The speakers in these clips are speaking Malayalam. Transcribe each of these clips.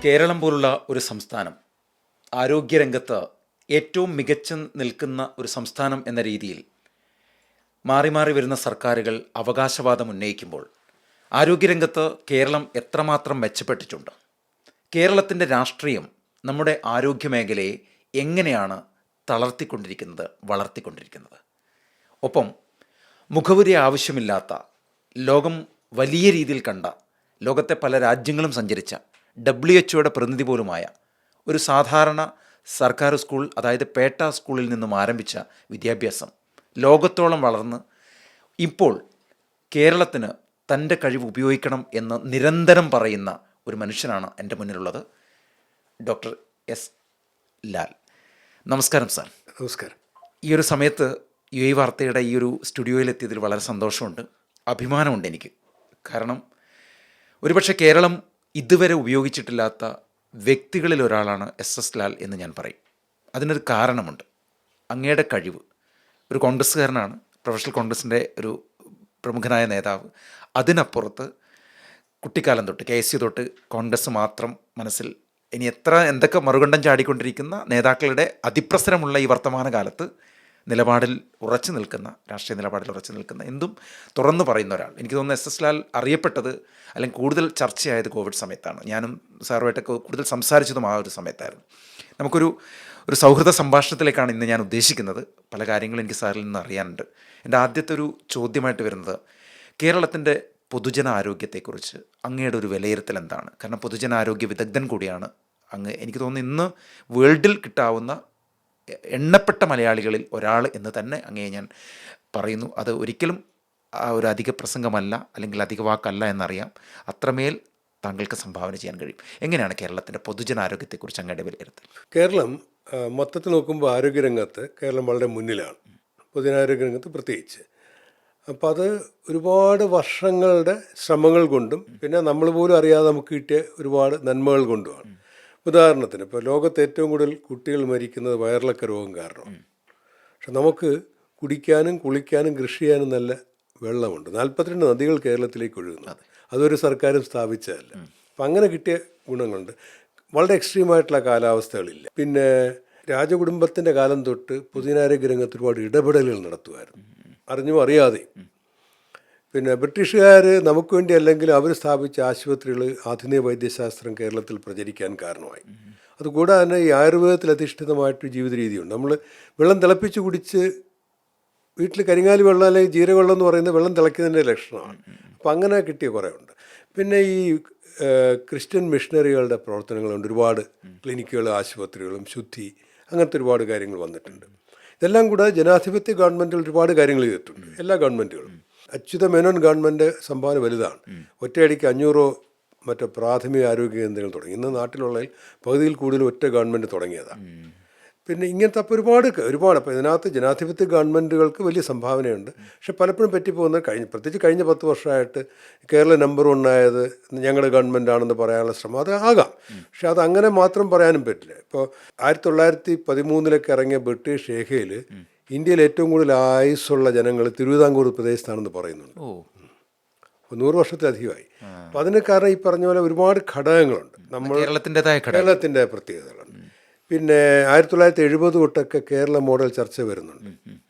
കേരളം പോലുള്ള ഒരു സംസ്ഥാനം ആരോഗ്യരംഗത്ത് ഏറ്റവും മികച്ചു നിൽക്കുന്ന ഒരു സംസ്ഥാനം എന്ന രീതിയിൽ മാറി മാറി വരുന്ന സർക്കാരുകൾ അവകാശവാദം ഉന്നയിക്കുമ്പോൾ ആരോഗ്യരംഗത്ത് കേരളം എത്രമാത്രം മെച്ചപ്പെട്ടിട്ടുണ്ട്? കേരളത്തിൻ്റെ രാഷ്ട്രീയം നമ്മുടെ ആരോഗ്യമേഖലയെ എങ്ങനെയാണ് തളർത്തിക്കൊണ്ടിരിക്കുന്നത്, വളർത്തിക്കൊണ്ടിരിക്കുന്നത്? ഒപ്പം മുഖവുരി ആവശ്യമില്ലാത്ത, ലോകം വലിയ രീതിയിൽ കണ്ട, ലോകത്തെ പല രാജ്യങ്ങളും സഞ്ചരിച്ച WHO പ്രതിനിധി പോലുമായ ഒരു സാധാരണ സർക്കാർ സ്കൂൾ, അതായത് പേട്ട സ്കൂളിൽ നിന്നും ആരംഭിച്ച വിദ്യാഭ്യാസം ലോകത്തോളം വളർന്ന് ഇപ്പോൾ കേരളത്തിന് തൻ്റെ കഴിവ് ഉപയോഗിക്കണം എന്ന് നിരന്തരം പറയുന്ന ഒരു മനുഷ്യനാണ് എൻ്റെ മുന്നിലുള്ളത്. Doctor S Lal. നമസ്കാരം സാർ. നമസ്കാരം. ഈ ഒരു സമയത്ത് UAE വാർത്തയുടെ ഈ ഒരു സ്റ്റുഡിയോയിലെത്തിയതിൽ വളരെ സന്തോഷമുണ്ട്, അഭിമാനമുണ്ട് എനിക്ക്. കാരണം ഒരുപക്ഷെ കേരളം ഇതുവരെ ഉപയോഗിച്ചിട്ടില്ലാത്ത വ്യക്തികളിൽ ഒരാളാണ് SS ലാൽ എന്ന് ഞാൻ പറയും. അതിനൊരു കാരണമുണ്ട്. അങ്ങയുടെ കഴിവ്. ഒരു കോൺഗ്രസ്സുകാരനാണ്, പ്രൊഫഷണൽ കോൺഗ്രസിൻ്റെ ഒരു പ്രമുഖനായ നേതാവ്. അതിനപ്പുറത്ത് കുട്ടിക്കാലം തൊട്ട് KSU തൊട്ട് കോൺഗ്രസ് മാത്രം മനസ്സിൽ, ഇനി എന്തൊക്കെ മറുകണ്ഠം ചാടിക്കൊണ്ടിരിക്കുന്ന നേതാക്കളുടെ അതിപ്രസരമുള്ള ഈ വർത്തമാനകാലത്ത് നിലപാടിൽ ഉറച്ചു നിൽക്കുന്ന, രാഷ്ട്രീയ നിലപാടിൽ ഉറച്ചു നിൽക്കുന്ന, എന്തും തുറന്നു പറയുന്ന ഒരാൾ. എനിക്ക് തോന്നുന്നു SS ലാൽ അറിയപ്പെട്ടത് അല്ലെങ്കിൽ കൂടുതൽ ചർച്ചയായത് കോവിഡ് സമയത്താണ്. ഞാനും സാറുമായിട്ടൊക്കെ കൂടുതൽ സംസാരിച്ചതും ആ ഒരു സമയത്തായിരുന്നു. നമുക്കൊരു സൗഹൃദ സംഭാഷണത്തിലേക്കാണ് ഇന്ന് ഞാൻ ഉദ്ദേശിക്കുന്നത്. പല കാര്യങ്ങളും എനിക്ക് സാറിൽ നിന്ന് അറിയാനുണ്ട്. എൻ്റെ ആദ്യത്തെ ഒരു ചോദ്യമായിട്ട് വരുന്നത്, കേരളത്തിൻ്റെ പൊതുജനാരോഗ്യത്തെക്കുറിച്ച് അങ്ങയുടെ ഒരു വിലയിരുത്തൽ എന്താണ്? കാരണം പൊതുജനാരോഗ്യ വിദഗ്ധൻ കൂടിയാണ് അങ്ങ്. എനിക്ക് തോന്നുന്നു ഇന്ന് വേൾഡിൽ കിട്ടാവുന്ന എണ്ണപ്പെട്ട മലയാളികളിൽ ഒരാൾ എന്ന് തന്നെ അങ്ങയെ ഞാൻ പറയുന്നു. അത് ഒരിക്കലും ഒരു അധിക പ്രസംഗമല്ല, അല്ലെങ്കിൽ അധിക വാക്കല്ല എന്നറിയാം. അത്രമേൽ താങ്കൾക്ക് സംഭാവന ചെയ്യാൻ കഴിയും. എങ്ങനെയാണ് കേരളത്തിൻ്റെ പൊതുജനാരോഗ്യത്തെക്കുറിച്ച് അങ്ങയുടെ വിലയിരുത്തൽ? കേരളം മൊത്തത്തിൽ നോക്കുമ്പോൾ ആരോഗ്യരംഗത്ത് കേരളം വളരെ മുന്നിലാണ്, പൊതുജനാരോഗ്യ രംഗത്ത് പ്രത്യേകിച്ച്. അപ്പോൾ അത് ഒരുപാട് വർഷങ്ങളുടെ ശ്രമങ്ങൾ കൊണ്ടും പിന്നെ നമ്മൾ പോലും അറിയാതെ നമുക്ക് കിട്ടിയ ഒരുപാട് നന്മകൾ കൊണ്ടുമാണ്. ഉദാഹരണത്തിന് ഇപ്പോൾ ലോകത്ത് ഏറ്റവും കൂടുതൽ കുട്ടികൾ മരിക്കുന്നത് വയറിളക്ക രോഗം കാരണമാണ്. പക്ഷെ നമുക്ക് കുടിക്കാനും കുളിക്കാനും കൃഷി ചെയ്യാനും നല്ല വെള്ളമുണ്ട്. 42 നദികൾ കേരളത്തിലേക്ക് ഒഴുകുന്നത്. അതൊരു സർക്കാരും സ്ഥാപിച്ചതല്ല. അപ്പം അങ്ങനെ കിട്ടിയ ഗുണങ്ങളുണ്ട്. വളരെ എക്സ്ട്രീമായിട്ടുള്ള കാലാവസ്ഥകളില്ല. പിന്നെ രാജകുടുംബത്തിൻ്റെ കാലം തൊട്ട് പൊതുജനാരോഗ്യ രംഗത്ത് ഒരുപാട് ഇടപെടലുകൾ നടത്തുമായിരുന്നു, അറിഞ്ഞും അറിയാതെയും. പിന്നെ ബ്രിട്ടീഷുകാർ നമുക്ക് വേണ്ടി അല്ലെങ്കിൽ അവർ സ്ഥാപിച്ച ആശുപത്രികൾ, ആധുനിക വൈദ്യശാസ്ത്രം കേരളത്തിൽ പ്രചരിക്കാൻ കാരണമായി. അതുകൂടാതെ തന്നെ ഈ ആയുർവേദത്തിൽ അധിഷ്ഠിതമായിട്ടൊരു ജീവിത രീതിയുണ്ട്. നമ്മൾ വെള്ളം തിളപ്പിച്ച് കുടിച്ച് വീട്ടിൽ കരിങ്ങാലി വെള്ളം അല്ലെങ്കിൽ ജീരകവെള്ളം എന്ന് പറയുന്നത് വെള്ളം തിളയ്ക്കുന്നതിൻ്റെ ലക്ഷണമാണ്. അപ്പോൾ അങ്ങനെ കിട്ടിയ കുറേ ഉണ്ട്. പിന്നെ ഈ ക്രിസ്ത്യൻ മിഷണറികളുടെ പ്രവർത്തനങ്ങളുണ്ട്. ഒരുപാട് ക്ലിനിക്കുകളും ആശുപത്രികളും ശുദ്ധി, അങ്ങനത്തെ ഒരുപാട് കാര്യങ്ങൾ വന്നിട്ടുണ്ട്. ഇതെല്ലാം കൂടെ ജനാധിപത്യ ഗവൺമെൻറ്റുകൾ ഒരുപാട് കാര്യങ്ങൾ ചെയ്തിട്ടുണ്ട്, എല്ലാ ഗവൺമെൻറ്റുകളും. അച്യുത മേനോൻ ഗവൺമെൻറ് സംഭാവന വലുതാണ്. ഒറ്റയടിക്ക് 500 മറ്റേ പ്രാഥമിക ആരോഗ്യ കേന്ദ്രങ്ങൾ തുടങ്ങി. ഇന്ന് നാട്ടിലുള്ളതിൽ പകുതിയിൽ കൂടുതൽ ഒറ്റ ഗവൺമെൻറ് തുടങ്ങിയതാണ്. പിന്നെ ഇങ്ങനത്തെ അപ്പോൾ ഒരുപാട് അപ്പോൾ ഇതിനകത്ത് ജനാധിപത്യ ഗവൺമെൻറ്റുകൾക്ക് വലിയ സംഭാവനയുണ്ട്. പക്ഷെ പലപ്പോഴും പറ്റിപ്പോകുന്നത് പ്രത്യേകിച്ച് കഴിഞ്ഞ 10 വർഷമായിട്ട് കേരളം നമ്പർ 1 ആയത് ഞങ്ങളുടെ ഗവൺമെൻറ് ആണെന്ന് പറയാനുള്ള ശ്രമം അത് ആകാം. പക്ഷെ അത് അങ്ങനെ മാത്രം പറയാനും പറ്റില്ല. ഇപ്പോൾ 1913 ഇറങ്ങിയ ബ്രിട്ടീഷ് രേഖയിൽ ഇന്ത്യയിൽ ഏറ്റവും കൂടുതൽ ആയുസ്സുള്ള ജനങ്ങൾ തിരുവിതാംകൂർ പ്രദേശത്താണെന്ന് പറയുന്നുണ്ട്. 100 വർഷത്തിലധികമായി. അപ്പോൾ അതിന് കാരണം ഈ പറഞ്ഞ പോലെ ഒരുപാട് ഘടകങ്ങളുണ്ട്. നമ്മൾ കേരളത്തിൻ്റെ പ്രത്യേകതകളുണ്ട്. പിന്നെ 1970 തൊട്ടൊക്കെ കേരള മോഡൽ ചർച്ച വരുന്നുണ്ട്.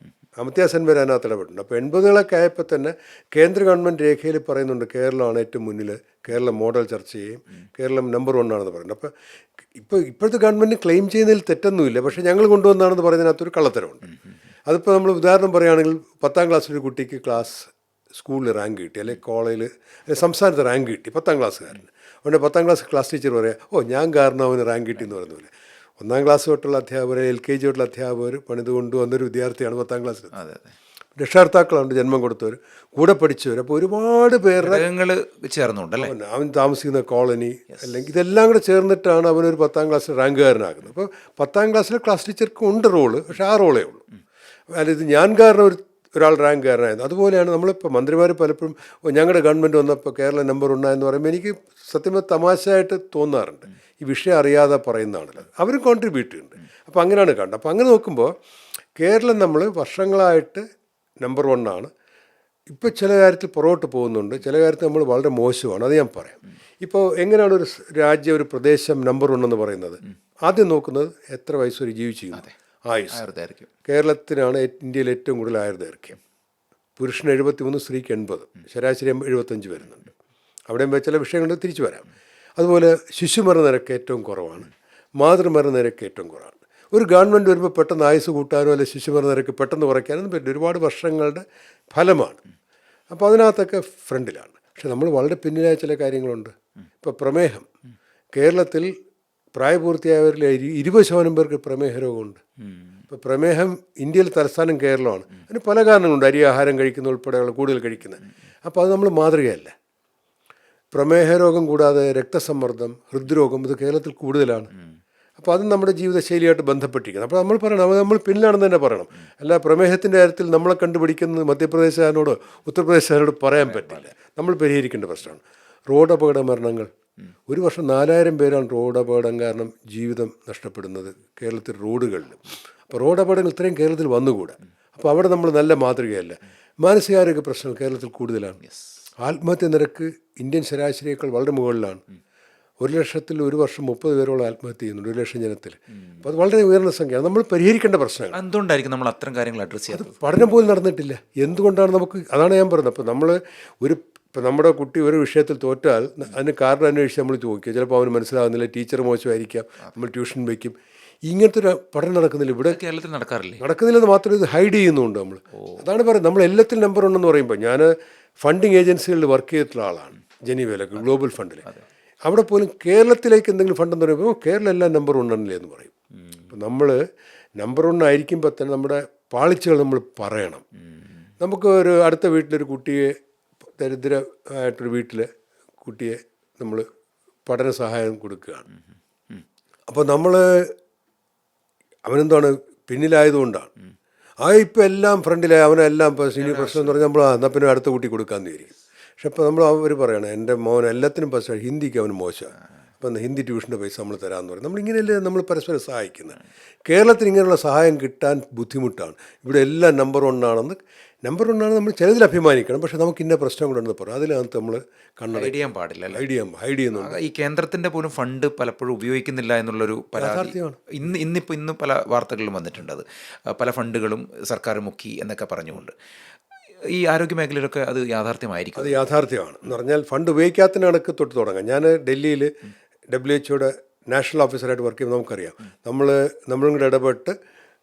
അമിത്യ സെൻ വരെ അതിനകത്ത് ഇടപെട്ടുണ്ട്. അപ്പോൾ 80കളൊക്കെ ആയപ്പോൾ തന്നെ കേന്ദ്ര ഗവൺമെൻറ് രേഖയിൽ പറയുന്നുണ്ട് കേരളമാണ് ഏറ്റവും മുന്നിൽ, കേരളം മോഡൽ ചർച്ച ചെയ്യും, കേരളം നമ്പർ 1 ആണെന്ന് പറയുന്നത്. അപ്പോൾ ഇപ്പോഴത്തെ ഗവൺമെൻറ് ക്ലെയിം ചെയ്യുന്നതിൽ തെറ്റൊന്നുമില്ല. പക്ഷേ ഞങ്ങൾ കൊണ്ടുവന്നാണെന്ന് പറയുന്നതിനകത്തൊരു കള്ളത്തരമുണ്ട്. അതിപ്പോൾ നമ്മൾ ഉദാഹരണം പറയുകയാണെങ്കിൽ 10ാം ക്ലാസ്സിലൊരു കുട്ടിക്ക് സ്കൂളിൽ റാങ്ക് കിട്ടി, അല്ലെങ്കിൽ കോളേജിൽ സംസ്ഥാനത്ത് റാങ്ക് കിട്ടി 10ാം ക്ലാസ്സുകാരന്. അതുകൊണ്ട് 10ാം ക്ലാസ് ക്ലാസ് ടീച്ചർ പറയാം, ഞാൻ കാരണം അവന് റാങ്ക് കിട്ടി എന്ന് പറയുന്ന പോലെ 1ാം ക്ലാസ് തൊട്ടുള്ള അധ്യാപകർ, LKG തൊട്ടുള്ള അധ്യാപകർ പണിത് കൊണ്ടുവന്നൊരു വിദ്യാർത്ഥിയാണ് 10ാം ക്ലാസ്സിൽ. രക്ഷകർത്താക്കളുണ്ട്, ജന്മം കൊടുത്തവർ, കൂടെ പഠിച്ചവർ. അപ്പോൾ ഒരുപാട് പേരുടെ ചേർന്നുണ്ടല്ലേ, അവൻ താമസിക്കുന്ന കോളനി, അല്ലെങ്കിൽ ഇതെല്ലാം കൂടെ ചേർന്നിട്ടാണ് അവനൊരു 10ാം ക്ലാസ്സിൽ റാങ്കുകാരനാകുന്നത്. അപ്പോൾ 10ാം ക്ലാസ്സിലെ ക്ലാസ് ടീച്ചർക്ക് ഉണ്ട് റോള്, പക്ഷേ ആ റോളേ ഉള്ളൂ. അല്ല ഇത് ഞാൻ കാരണം ഒരാൾ റാങ്കുകാരനായിരുന്നു. അതുപോലെയാണ് നമ്മളിപ്പോൾ മന്ത്രിമാർ പലപ്പോഴും ഞങ്ങളുടെ ഗവൺമെൻറ് വന്നപ്പോൾ കേരളം നമ്പർ 1 എന്ന് പറയുമ്പോൾ എനിക്ക് സത്യം തമാശയായിട്ട് തോന്നാറുണ്ട്. ഈ വിഷയം അറിയാതെ പറയുന്നതാണല്ലോ, അവരും കോൺട്രിബ്യൂട്ട് ചെയ്യുന്നുണ്ട്. അപ്പോൾ അങ്ങനെയാണ് കണ്ടത്. അപ്പോൾ അങ്ങനെ നോക്കുമ്പോൾ കേരളം നമ്മൾ വർഷങ്ങളായിട്ട് നമ്പർ 1 ആണ്. ഇപ്പോൾ ചില കാര്യത്തിൽ പുറകോട്ട് പോകുന്നുണ്ട്, ചില കാര്യത്തിൽ നമ്മൾ വളരെ മോശമാണ്. അത് ഞാൻ പറയാം. ഇപ്പോൾ എങ്ങനെയാണ് ഒരു രാജ്യം, ഒരു പ്രദേശം നമ്പർ 1 എന്ന് പറയുന്നത്? ആദ്യം നോക്കുന്നത് എത്ര വയസ്സ് വരെ ജീവിച്ചിരിക്കുന്നു, ആയുസ്. ആയുർദൈർഘ്യം. കേരളത്തിനാണ് ഇന്ത്യയിൽ ഏറ്റവും കൂടുതൽ ആയുർദൈർഘ്യം. പുരുഷന് 73, സ്ത്രീക്ക് 80, ശരാശരി 75 വരുന്നുണ്ട്. അവിടെയും ചില വിഷയങ്ങൾ തിരിച്ചു വരാം. അതുപോലെ ശിശുമരണ നിരക്ക് ഏറ്റവും കുറവാണ്, മാതൃമരണ നിരക്ക് ഏറ്റവും കുറവാണ്. ഒരു ഗവൺമെൻറ് വരുമ്പോൾ പെട്ടെന്ന് ആയുസ് കൂട്ടാനോ അല്ലെങ്കിൽ ശിശുമരണ നിരക്ക് പെട്ടെന്ന് കുറയ്ക്കാനൊന്നും പറ്റില്ല. ഒരുപാട് വർഷങ്ങളുടെ ഫലമാണ്. അപ്പോൾ അതിനകത്തൊക്കെ ഫ്രണ്ടിലാണ്. പക്ഷെ നമ്മൾ വളരെ പിന്നിലായ ചില കാര്യങ്ങളുണ്ട്. ഇപ്പോൾ പ്രമേഹം, കേരളത്തിൽ പ്രായപൂർത്തിയായവരിൽ 20% പേർക്ക് പ്രമേഹ രോഗമുണ്ട്. ഇപ്പോൾ പ്രമേഹം ഇന്ത്യയിൽ തലസ്ഥാനം കേരളമാണ്. അതിന് പല കാരണങ്ങളുണ്ട്. അരി ആഹാരം കഴിക്കുന്ന ഉൾപ്പെടെയുള്ള കൂടുതൽ കഴിക്കുന്നത്. അപ്പോൾ അത് നമ്മൾ മാതൃകയല്ല. പ്രമേഹ രോഗം കൂടാതെ രക്തസമ്മർദ്ദം, ഹൃദ്രോഗം ഇത് കേരളത്തിൽ കൂടുതലാണ്. അപ്പോൾ അത് നമ്മുടെ ജീവിതശൈലിയായിട്ട് ബന്ധപ്പെട്ടിരിക്കുന്നത്. അപ്പോൾ നമ്മൾ പറയണം, അത് നമ്മൾ പിന്നിലാണെന്ന് തന്നെ പറയണം. അല്ല പ്രമേഹത്തിൻ്റെ കാര്യത്തിൽ നമ്മളെ കണ്ടുപിടിക്കുന്നത് മധ്യപ്രദേശിനോടോ ഉത്തർപ്രദേശിനോട് പറയാൻ പറ്റില്ല. നമ്മൾ പരിഹരിക്കേണ്ട പ്രശ്നമാണ്. റോഡ് അപകട മരണങ്ങൾ, ഒരു വർഷം 4000 പേരാണ് റോഡ് അപകടം കാരണം ജീവിതം നഷ്ടപ്പെടുന്നത് കേരളത്തിൽ റോഡുകളിൽ. അപ്പോൾ റോഡ് അപകടങ്ങൾ ഇത്രയും കേരളത്തിൽ വന്നുകൂടാ. അപ്പോൾ അവിടെ നമ്മൾ നല്ല മാതൃകയല്ല. മാനസികാരോഗ്യ പ്രശ്നങ്ങൾ കേരളത്തിൽ കൂടുതലാണ്. ആത്മഹത്യ നിരക്ക് ഇന്ത്യൻ ശരാശരിയേക്കാൾ വളരെ മുകളിലാണ്. 1,00,000-ൽ ഒരു വർഷം 30 പേരോളം ആത്മഹത്യ ചെയ്യുന്നുണ്ട്, 1,00,000 ജനത്തിൽ. അപ്പോൾ അത് വളരെ ഉയർന്ന സംഖ്യയാണ്. നമ്മൾ പരിഹരിക്കേണ്ട പ്രശ്നങ്ങൾ. എന്തുകൊണ്ടായിരിക്കും നമ്മൾ അത്തരം കാര്യങ്ങൾ അഡ്രസ്സ് ചെയ്യാത്തത്? പഠനം പോലും നടന്നിട്ടില്ല. എന്തുകൊണ്ടാണ് അതാണ് ഞാൻ പറയുന്നത്. അപ്പോൾ നമ്മൾ ഇപ്പം നമ്മുടെ കുട്ടി ഒരു വിഷയത്തിൽ തോറ്റാൽ അതിന് കാരണം അന്വേഷിച്ച് നമ്മൾ ചോദിക്കുക. ചിലപ്പോൾ അവന് മനസ്സിലാകുന്നില്ല, ടീച്ചർ മോശമായിരിക്കാം, നമ്മൾ ട്യൂഷൻ വയ്ക്കും. ഇങ്ങനത്തെ ഒരു പഠനം നടക്കുന്നില്ല ഇവിടെ. കേരളത്തിൽ നടക്കുന്നില്ലെന്ന് മാത്രമേ ഇത് ഹൈഡ് ചെയ്യുന്നുണ്ട് നമ്മൾ. അതാണ് പറയുന്നത്. നമ്മൾ എല്ലാത്തിലും നമ്പർ 1 എന്ന് പറയുമ്പോൾ, ഞാൻ ഫണ്ടിങ് ഏജൻസികളിൽ വർക്ക് ചെയ്തിട്ടുള്ള ആളാണ്, ജനീവയിലൊക്കെ ഗ്ലോബൽ ഫണ്ടിൽ. അവിടെ പോലും കേരളത്തിലേക്ക് എന്തെങ്കിലും ഫണ്ടെന്ന് പറയുമ്പോൾ കേരളം എല്ലാം നമ്പർ 1 ആണല്ലേ എന്ന് പറയും. അപ്പം നമ്മൾ നമ്പർ 1 ആയിരിക്കുമ്പോൾ തന്നെ നമ്മുടെ പാളിച്ചകൾ നമ്മൾ പറയണം. നമുക്ക് ഒരു അടുത്ത വീട്ടിലൊരു കുട്ടിയെ, ദരിദ്രമായിട്ടൊരു വീട്ടിലെ കുട്ടിയെ നമ്മൾ പഠന സഹായം കൊടുക്കുകയാണ്. അപ്പോൾ നമ്മൾ അവനെന്താണ് പിന്നിലായതുകൊണ്ടാണ്. ഇപ്പം എല്ലാം ഫ്രണ്ടിലായി, അവനെല്ലാം ഇപ്പോൾ സീനിയർ പ്രശ്നം എന്ന് പറഞ്ഞാൽ നമ്മൾ എന്നാൽ പിന്നെ അടുത്ത കുട്ടി കൊടുക്കാമെന്ന് വിചാരിക്കും. പക്ഷെ ഇപ്പോൾ നമ്മൾ അവർ പറയണം, എൻ്റെ മോൻ എല്ലാത്തിനും ഫസ്റ്റ്, ഹിന്ദിക്ക് അവന് മോശമാണ്, അപ്പം ഹിന്ദി ട്യൂഷൻ്റെ പൈസ നമ്മൾ തരാമെന്ന് പറയും. നമ്മളിങ്ങനെയല്ലേ നമ്മൾ പരസ്പരം സഹായിക്കുന്നത്. കേരളത്തിൽ ഇങ്ങനെയുള്ള സഹായം കിട്ടാൻ ബുദ്ധിമുട്ടാണ്. ഇവിടെ എല്ലാം നമ്പർ 1 ആണെന്ന് നമ്മൾ ചിലതിൽ അഭിമാനിക്കണം. പക്ഷെ നമുക്ക് ഇന്ന പ്രശ്നങ്ങളുണ്ടെന്ന് പറയും. അതിനകത്ത് നമ്മൾ ഹൈഡ് ചെയ്യാൻ പാടില്ല. ഹൈഡ് ചെയ്യുന്നുണ്ട്. ഈ കേന്ദ്രത്തിൻ്റെ പോലും ഫണ്ട് പലപ്പോഴും ഉപയോഗിക്കുന്നില്ല എന്നുള്ളൊരു പരാതി ഇന്ന് പല വാർത്തകളിലും വന്നിട്ടുണ്ട്. അത് പല ഫണ്ടുകളും സർക്കാർ മുക്കി എന്നൊക്കെ പറഞ്ഞുകൊണ്ട് ഈ ആരോഗ്യ മേഖലയിലൊക്കെ അത് യാഥാർത്ഥ്യമായിരിക്കും. അത് യാഥാർത്ഥ്യമാണ് എന്ന് പറഞ്ഞാൽ ഫണ്ട് ഉപയോഗിക്കാത്തതിന് കണക്ക് തൊട്ട് തുടങ്ങാം. ഞാൻ ഡൽഹിയിൽ WHO നാഷണൽ ഓഫീസറായിട്ട് വർക്ക് ചെയ്യുമ്പോൾ നമുക്കറിയാം, നമ്മളും കൂടെ ഇടപെട്ട്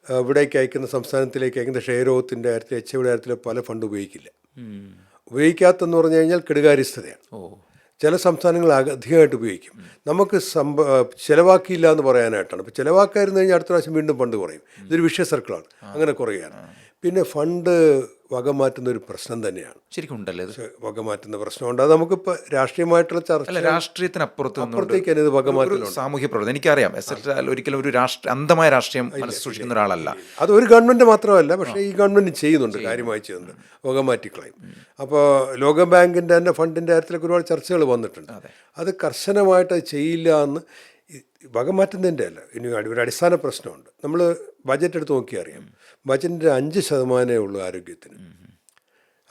ഇവിടേക്ക് അയക്കുന്ന, സംസ്ഥാനത്തിലേക്ക് അയക്കുന്ന ക്ഷയരോഗത്തിൻ്റെ കാര്യത്തിൽ, HIV കാര്യത്തിൽ പല ഫണ്ട് ഉപയോഗിക്കില്ല. ഉപയോഗിക്കാത്തെന്ന് പറഞ്ഞു കഴിഞ്ഞാൽ കെടുകാര്യസ്ഥതയാണ്. ചില സംസ്ഥാനങ്ങൾ അധികമായിട്ട് ഉപയോഗിക്കും. നമുക്ക് ചിലവാക്കിയില്ല എന്ന് പറയാനായിട്ടാണ്. ഇപ്പോൾ ചിലവാക്കായിരുന്നു കഴിഞ്ഞാൽ അടുത്ത പ്രാവശ്യം വീണ്ടും ഫണ്ട് കുറയും. ഇതൊരു വിഷയ സർക്കിളാണ്, അങ്ങനെ കുറയുകയാണ്. പിന്നെ ഫണ്ട് വകമാറ്റുന്ന ഒരു പ്രശ്നം തന്നെയാണ്. ശരിക്കും ഉണ്ടല്ലേ വകമാറ്റുന്ന പ്രശ്നമുണ്ട്. അത് നമുക്കിപ്പോൾ രാഷ്ട്രീയമായിട്ടുള്ള ചർച്ച, രാഷ്ട്രീയത്തിനപ്പുറത്തേക്ക് ഇത് വകമാറ്റലുണ്ട്. സാമൂഹ്യ പ്രവർത്തനം എനിക്കറിയാം. ഒരിക്കലും ഒരു അന്ധമായ രാഷ്ട്രീയം മനസ്സ് സൂക്ഷിക്കുന്ന ഒരാളല്ല. അത് ഒരു ഗവൺമെൻറ് മാത്രമല്ല, പക്ഷേ ഈ ഗവൺമെൻറ് ചെയ്യുന്നുണ്ട്, കാര്യമായി ചെയ്യുന്നുണ്ട്, വകമാറ്റിക്കളയും. അപ്പോൾ ലോക ബാങ്കിൻ്റെ തന്നെ ഫണ്ടിൻ്റെ കാര്യത്തിലൊക്കെ ഒരുപാട് ചർച്ചകൾ വന്നിട്ടുണ്ട്. അത് കർശനമായിട്ട് അത് ചെയ്യില്ല എന്ന്. വകമാറ്റുന്നതിൻ്റെ അല്ല, ഇനി ഒരു അടിസ്ഥാന പ്രശ്നമുണ്ട്. നമ്മൾ ബജറ്റ് എടുത്ത് നോക്കിയാൽ അറിയാം, ബജറ്റിൻ്റെ 5% ഉള്ളൂ ആരോഗ്യത്തിന്.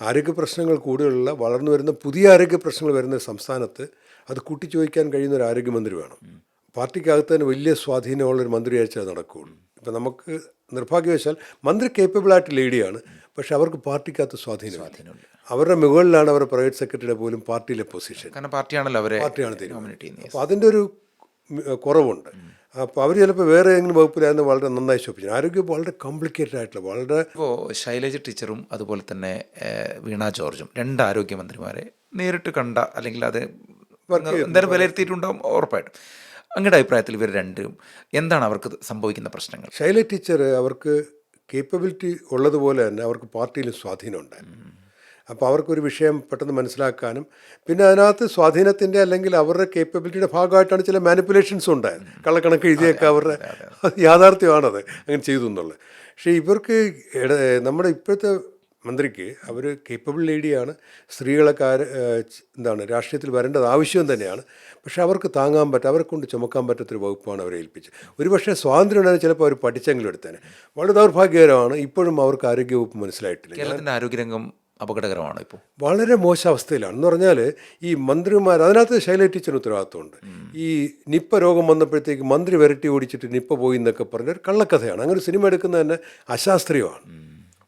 ആരോഗ്യ പ്രശ്നങ്ങൾ കൂടുതലുള്ള, വളർന്നു വരുന്ന പുതിയ ആരോഗ്യ പ്രശ്നങ്ങൾ വരുന്ന സംസ്ഥാനത്ത് അത് കൂട്ടിച്ചോദിക്കാൻ കഴിയുന്ന ഒരു ആരോഗ്യമന്ത്രി വേണം. പാർട്ടിക്കകത്ത് തന്നെ വലിയ സ്വാധീനമുള്ളൊരു മന്ത്രി അയച്ചാൽ അത് നടക്കുകയുള്ളൂ. ഇപ്പം നമുക്ക് നിർഭാഗ്യവശാൽ മന്ത്രി കേപ്പബിളായിട്ട് ലേഡിയാണ്, പക്ഷെ അവർക്ക് പാർട്ടിക്കകത്ത് സ്വാധീനമില്ല. അവരുടെ മുകളിലാണ് അവരുടെ പ്രൈവറ്റ് സെക്രട്ടറിയുടെ പോലും പാർട്ടിയിലെ പൊസിഷൻ. പാർട്ടിയാണ് തീരുമാനിക്കുന്നത്. അപ്പോൾ അതിൻ്റെ ഒരു കുറവുണ്ട്. അപ്പോൾ അവർ ചിലപ്പോൾ വേറെ ഏതെങ്കിലും വകുപ്പിലായിരുന്നു വളരെ നന്നായി ശോഭിച്ചു. ആരോഗ്യം വളരെ കോംപ്ലിക്കേറ്റഡ് ആയിട്ടുള്ള, വളരെ. ഇപ്പോൾ ശൈലജ ടീച്ചറും അതുപോലെ തന്നെ വീണ ജോർജും 2 ആരോഗ്യമന്ത്രിമാരെ നേരിട്ട് കണ്ട, അല്ലെങ്കിൽ അത് എന്തായാലും വിലയിരുത്തിയിട്ടുണ്ടാവും ഉറപ്പായിട്ടും. അങ്ങയുടെ അഭിപ്രായത്തിൽ ഇവർ രണ്ടും എന്താണ് അവർക്ക് സംഭവിക്കുന്ന പ്രശ്നങ്ങൾ? ശൈലജ ടീച്ചർ അവർക്ക് കേപ്പബിലിറ്റി ഉള്ളതുപോലെ തന്നെ അവർക്ക് പാർട്ടിയിലും സ്വാധീനം ഉണ്ടായിരുന്നു. അപ്പോൾ അവർക്കൊരു വിഷയം പെട്ടെന്ന് മനസ്സിലാക്കാനും, പിന്നെ അതിനകത്ത് സ്വാധീനത്തിൻ്റെ അല്ലെങ്കിൽ അവരുടെ കേപ്പബിലിറ്റിയുടെ ഭാഗമായിട്ടാണ് ചില മാനിപ്പുലേഷൻസും ഉണ്ടായത്. കള്ളക്കണക്ക് എഴുതിയൊക്കെ അവരുടെ യാഥാർത്ഥ്യമാണത്, അങ്ങനെ ചെയ്തു എന്നുള്ളത്. പക്ഷേ ഇവർക്ക് നമ്മുടെ ഇപ്പോഴത്തെ മന്ത്രിക്ക് അവർ കേപ്പബിൾ ലേഡിയാണ്. സ്ത്രീകളൊക്കെ രാഷ്ട്രീയത്തിൽ വരേണ്ടത് ആവശ്യം തന്നെയാണ്. പക്ഷേ അവർക്ക് താങ്ങാൻ അവരെ കൊണ്ട് ചുമക്കാൻ പറ്റാത്തൊരു വകുപ്പാണ് അവരെ ഏൽപ്പിച്ചത്. ഒരുപക്ഷെ സ്വാതന്ത്ര്യം ഉണ്ടായാലും ചിലപ്പോൾ അവർ പഠിച്ചെങ്കിലും എടുത്തേനെ. വളരെ ദൗർഭാഗ്യകരമാണ്. ഇപ്പോഴും അവർക്ക് ആരോഗ്യവകുപ്പ് മനസ്സിലായിട്ടില്ല. കേരളത്തിൻ്റെ ആരോഗ്യരംഗം അപകടകരമാണോ ഇപ്പോൾ? വളരെ മോശം അവസ്ഥയിലാണ്. എന്ന് പറഞ്ഞാൽ ഈ മന്ത്രിമാർ, അതിനകത്ത് ശൈല ടീച്ചറിന് ഉത്തരവാദിത്വമുണ്ട്. ഈ നിപ്പ രോഗം വന്നപ്പോഴത്തേക്ക് മന്ത്രി വിരട്ടി ഓടിച്ചിട്ട് നിപ്പ പോയി എന്നൊക്കെ പറഞ്ഞൊരു കള്ളക്കഥയാണ്. അങ്ങനെ ഒരു സിനിമ എടുക്കുന്നത് തന്നെ അശാസ്ത്രീയമാണ്.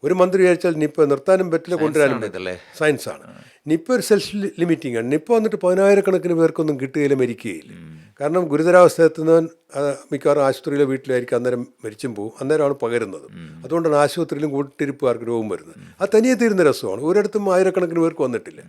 ഒരു മന്ത്രി വിചാരിച്ചാൽ നിപ്പ നിർത്താനും പറ്റില്ല, കൊണ്ടുവരാനും പറ്റില്ല. സയൻസാണ്. നിപ്പ ഒരു സെൽഫ് ലിമിറ്റിംഗ് ആണ്. നിപ്പ വന്നിട്ട് 10,000-കണക്കിന് പേർക്കൊന്നും കിട്ടുകയില്ല, മരിക്കുകയില്ല. കാരണം ഗുരുതരാവസ്ഥ എത്തുന്നവൻ മിക്കവാറും ആശുപത്രിയിലെ വീട്ടിലായിരിക്കും, അന്നേരം മരിച്ചും പോകും, അന്നേരമാണ് പകരുന്നത്. അതുകൊണ്ടാണ് ആശുപത്രിയിലും കൂട്ടിരിപ്പുകാർക്ക് രോഗം വരുന്നത്. അത് തനിയെ തീരുന്ന രസമാണ്. ഒരിടത്തും 1000-കണക്കിന് പേർക്ക് വന്നിട്ടില്ല.